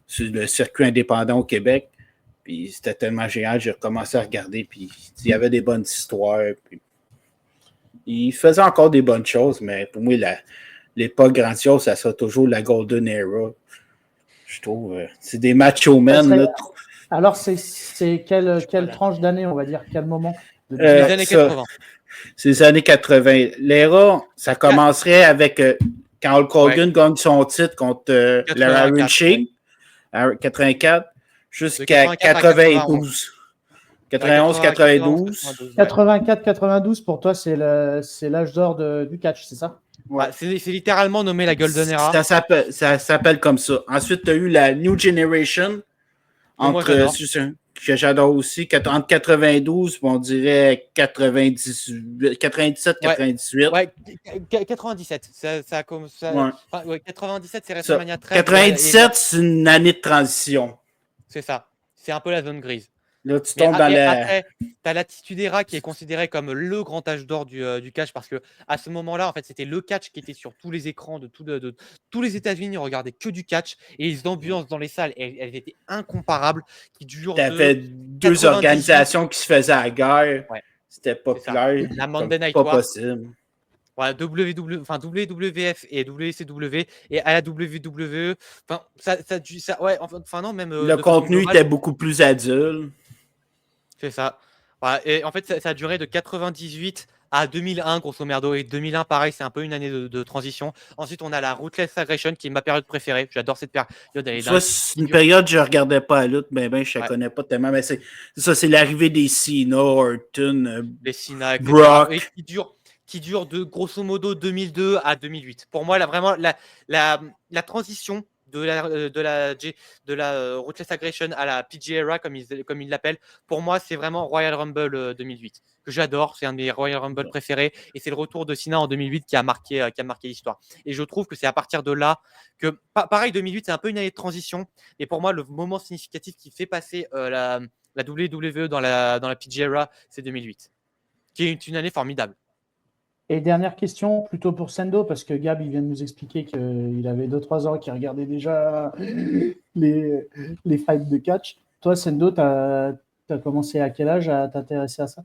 D: Sur le circuit indépendant au Québec. Puis c'était tellement génial, j'ai recommencé à regarder. Puis il y avait des bonnes histoires. Puis il faisait encore des bonnes choses, mais pour moi, l'époque grandiose, ça sera toujours la Golden Era. Je trouve. C'est des macho men.
B: Alors, c'est quelle tranche d'année, on va dire? Quel moment?
A: Les années 80.
D: C'est les années 80. L'era, ça commencerait avec quand Hulk Hogan gagne son titre contre Larry King, 84, jusqu'à 92. 91-92.
B: 84-92, pour toi, c'est l'âge d'or du catch, c'est ça?
A: Ouais. C'est littéralement nommé la Golden Era.
D: Ça s'appelle comme ça. Ensuite, tu as eu la New Generation, que j'adore aussi, entre 92, on dirait 97-98.
A: Ouais, 97. Ça, 97, c'est WrestleMania 13.
D: 97, c'est une année de transition.
A: C'est ça. C'est un peu la zone grise.
D: Là, tu tombes dans
A: Après, tu as l'Attitude Era qui est considéré comme le grand âge d'or du catch parce que à ce moment-là, en fait, c'était le catch qui était sur tous les écrans de tous les États-Unis. On regardait que du catch et les ambiances dans les salles, elles étaient incomparables.
D: Tu avais deux organisations qui se faisaient à la guerre.
A: Ouais.
D: C'était populaire.
A: La Monday Night
D: pas
A: War.
D: possible.
A: Ouais, WWF et WCW et à la WWE. Non, même.
D: Le contenu était beaucoup plus adulte.
A: C'est ça. Ouais, et en fait, ça a duré de 98 à 2001, grosso merdo. Et 2001, pareil, c'est un peu une année de transition. Ensuite, on a la Ruthless Aggression, qui est ma période préférée. J'adore cette période.
D: C'est une période je ne regardais pas la lutte, mais je ne la connais pas tellement. Mais c'est l'arrivée des Cena, Orton,
A: les Cena, etc.
D: Brock.
A: Et qui dure de grosso modo 2002 à 2008. Pour moi, vraiment, la transition de la Ruthless Aggression à la PG Era, comme ils l'appellent, pour moi, c'est vraiment Royal Rumble 2008, que j'adore. C'est un de mes Royal Rumble préférés. Et c'est le retour de Cena en 2008 qui a marqué l'histoire. Et je trouve que c'est à partir de là que, pareil, 2008, c'est un peu une année de transition. Et pour moi, le moment significatif qui fait passer la WWE dans la PG Era, c'est 2008, qui est une année formidable.
B: Et dernière question, plutôt pour Sendo, parce que Gab, il vient de nous expliquer qu'il avait 2-3 ans qu'il regardait déjà les fights de catch. Toi, Sendo, tu as commencé à quel âge à t'intéresser à ça?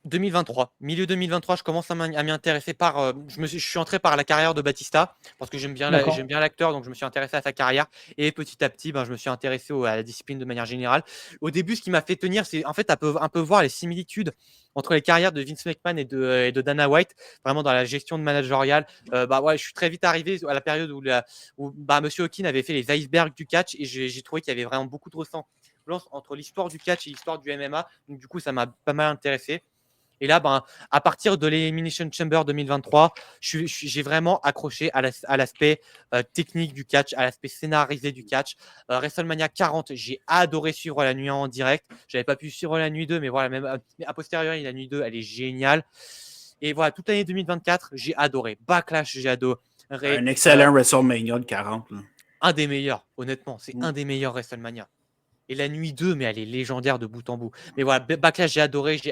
A: 2023. Milieu 2023, je commence à m'y intéresser par. Je suis entré par la carrière de Batista parce que j'aime bien l'acteur, donc je me suis intéressé à sa carrière. Et petit à petit, je me suis intéressé à la discipline de manière générale. Au début, ce qui m'a fait tenir, c'est en fait un peu voir les similitudes entre les carrières de Vince McMahon et de Dana White, vraiment dans la gestion de managériale. Je suis très vite arrivé à la période où Monsieur Hawkins avait fait les icebergs du catch et j'ai trouvé qu'il y avait vraiment beaucoup de ressemblance entre l'histoire du catch et l'histoire du MMA. Donc du coup, ça m'a pas mal intéressé. Et là, à partir de l'Elimination Chamber 2023, j'ai vraiment accroché à l'aspect technique du catch, à l'aspect scénarisé du catch. WrestleMania 40, j'ai adoré suivre la nuit en direct. J'avais pas pu suivre la nuit 2, mais voilà, même a posteriori, la nuit 2, elle est géniale. Et voilà, toute l'année 2024, j'ai adoré. Backlash, j'ai adoré.
D: Un excellent WrestleMania de 40. Là.
A: Un des meilleurs, honnêtement. C'est un des meilleurs WrestleMania. Et la nuit 2, mais elle est légendaire de bout en bout. Mais voilà, Backlash, j'ai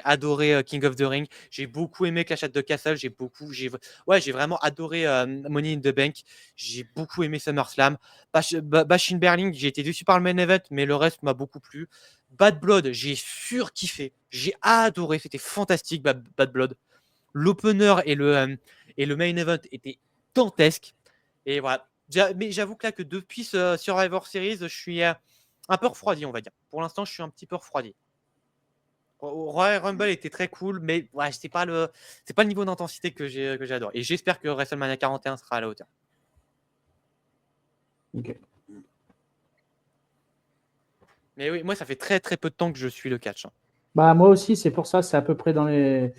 A: adoré King of the Ring. J'ai beaucoup aimé Clash at the Castle. J'ai vraiment adoré Money in the Bank. J'ai beaucoup aimé SummerSlam. Bash in Berlin, j'ai été déçu par le main event, mais le reste m'a beaucoup plu. Bad Blood, j'ai surkiffé. J'ai adoré. C'était fantastique, Bad Blood. L'opener et le main event étaient dantesques. Et voilà. Mais j'avoue que là, que depuis ce Survivor Series, je suis un peu refroidi, on va dire. Pour l'instant, je suis un petit peu refroidi. Royal Rumble était très cool, mais ouais, c'est pas le niveau d'intensité que j'adore. Et j'espère que WrestleMania 41 sera à la hauteur.
B: Ok.
A: Mais oui, moi, ça fait très très peu de temps que je suis le catch.
B: Bah, moi aussi, c'est pour ça, c'est à peu près dans le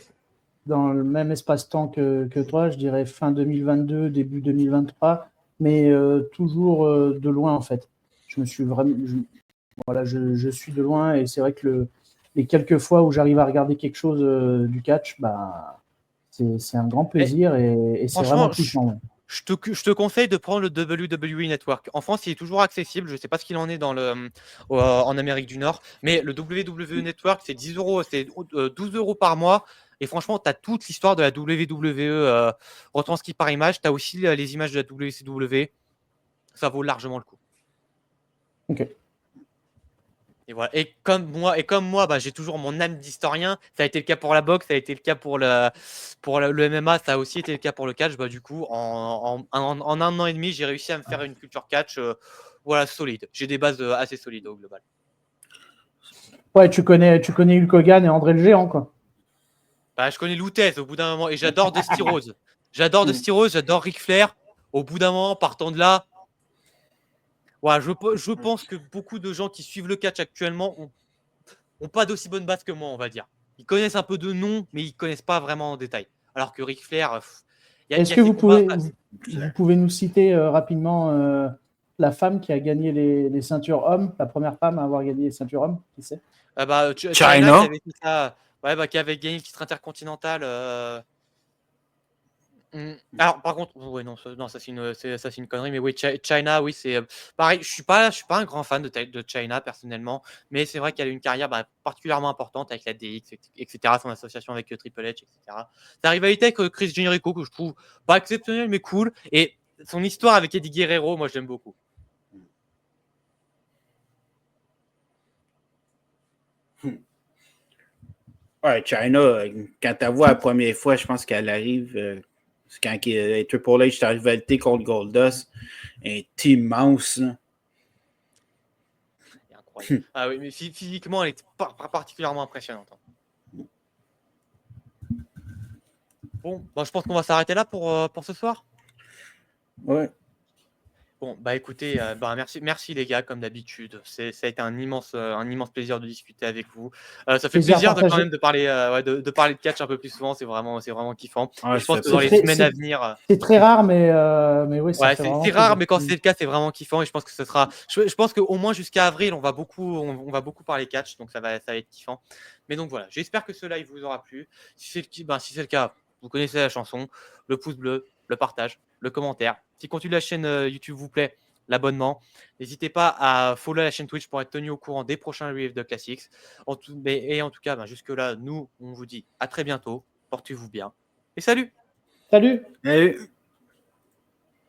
B: même espace-temps que toi, je dirais fin 2022, début 2023, mais toujours de loin en fait. Je suis de loin et c'est vrai que les quelques fois où j'arrive à regarder quelque chose du catch, bah, c'est un grand plaisir et c'est vraiment touchant. Ouais.
A: Je te conseille de prendre le WWE Network. En France, il est toujours accessible. Je ne sais pas ce qu'il en est en Amérique du Nord, mais le WWE Network, c'est 10 euros, c'est 12 euros par mois. Et franchement, tu as toute l'histoire de la WWE retranscrite par image. Tu as aussi les images de la WCW. Ça vaut largement le coup.
B: Ok.
A: Et voilà. Et comme moi, bah, j'ai toujours mon âme d'historien. Ça a été le cas pour la boxe, ça a été le cas pour le MMA, ça a aussi été le cas pour le catch. Bah, du coup, en un an et demi, j'ai réussi à me faire une culture catch voilà, solide. J'ai des bases assez solides au global.
B: Ouais, tu connais Hulk Hogan et André le Géant, quoi.
A: Bah, je connais Lutez au bout d'un moment et j'adore Dusty Rhodes. J'adore Ric Flair. Au bout d'un moment, partant de là, ouais, je pense que beaucoup de gens qui suivent le catch actuellement ont pas d'aussi bonne base que moi, on va dire. Ils connaissent un peu de nom, mais ils connaissent pas vraiment en détail. Alors que Ric Flair,
B: est-ce que vous pouvez nous citer rapidement la femme qui a gagné les ceintures hommes, la première femme à avoir gagné les ceintures hommes, qui c'est
A: Chyna qui avait fait ça, qui avait gagné le titre intercontinental. Alors, par contre, ouais, non, ça c'est une connerie, mais oui, Chyna, oui, c'est pareil. Je suis pas un grand fan de Chyna personnellement, mais c'est vrai qu'elle a une carrière particulièrement importante avec la DX, etc. Son association avec Triple H, etc. Sa rivalité avec Chris Jericho que je trouve pas exceptionnelle, mais cool. Et son histoire avec Eddie Guerrero, moi, j'aime beaucoup.
D: Ouais, Chyna, quand tu la vois la première fois, je pense qu'elle arrive. Quand Triple H est en rivalité contre Goldust, elle est immense.
A: C'est incroyable. Ah oui, mais physiquement, elle est particulièrement impressionnante. Bon, je pense qu'on va s'arrêter là pour ce soir.
D: Ouais.
A: Bon, écoutez, merci les gars, comme d'habitude. Ça a été un immense plaisir de discuter avec vous. Ça fait plaisir quand même de parler, de parler de catch un peu plus souvent. C'est vraiment kiffant.
D: Ouais,
A: et je pense que dans les semaines à venir,
B: c'est très rare, mais oui, ça fait vraiment
A: c'est rare, mais quand c'est le cas, c'est vraiment kiffant. Et je pense que ce sera. Je pense qu'au moins jusqu'à avril, on va beaucoup parler catch, donc ça va être kiffant. Mais donc voilà, j'espère que ce live vous aura plu. Si c'est le cas, vous connaissez la chanson, le pouce bleu, le partage, le commentaire. Si contenu de la chaîne YouTube vous plaît, l'abonnement. N'hésitez pas à follow la chaîne Twitch pour être tenu au courant des prochains reviews de Classics. En tout cas, jusque-là, nous, on vous dit à très bientôt. Portez-vous bien. Et salut!
B: Salut!
D: Salut!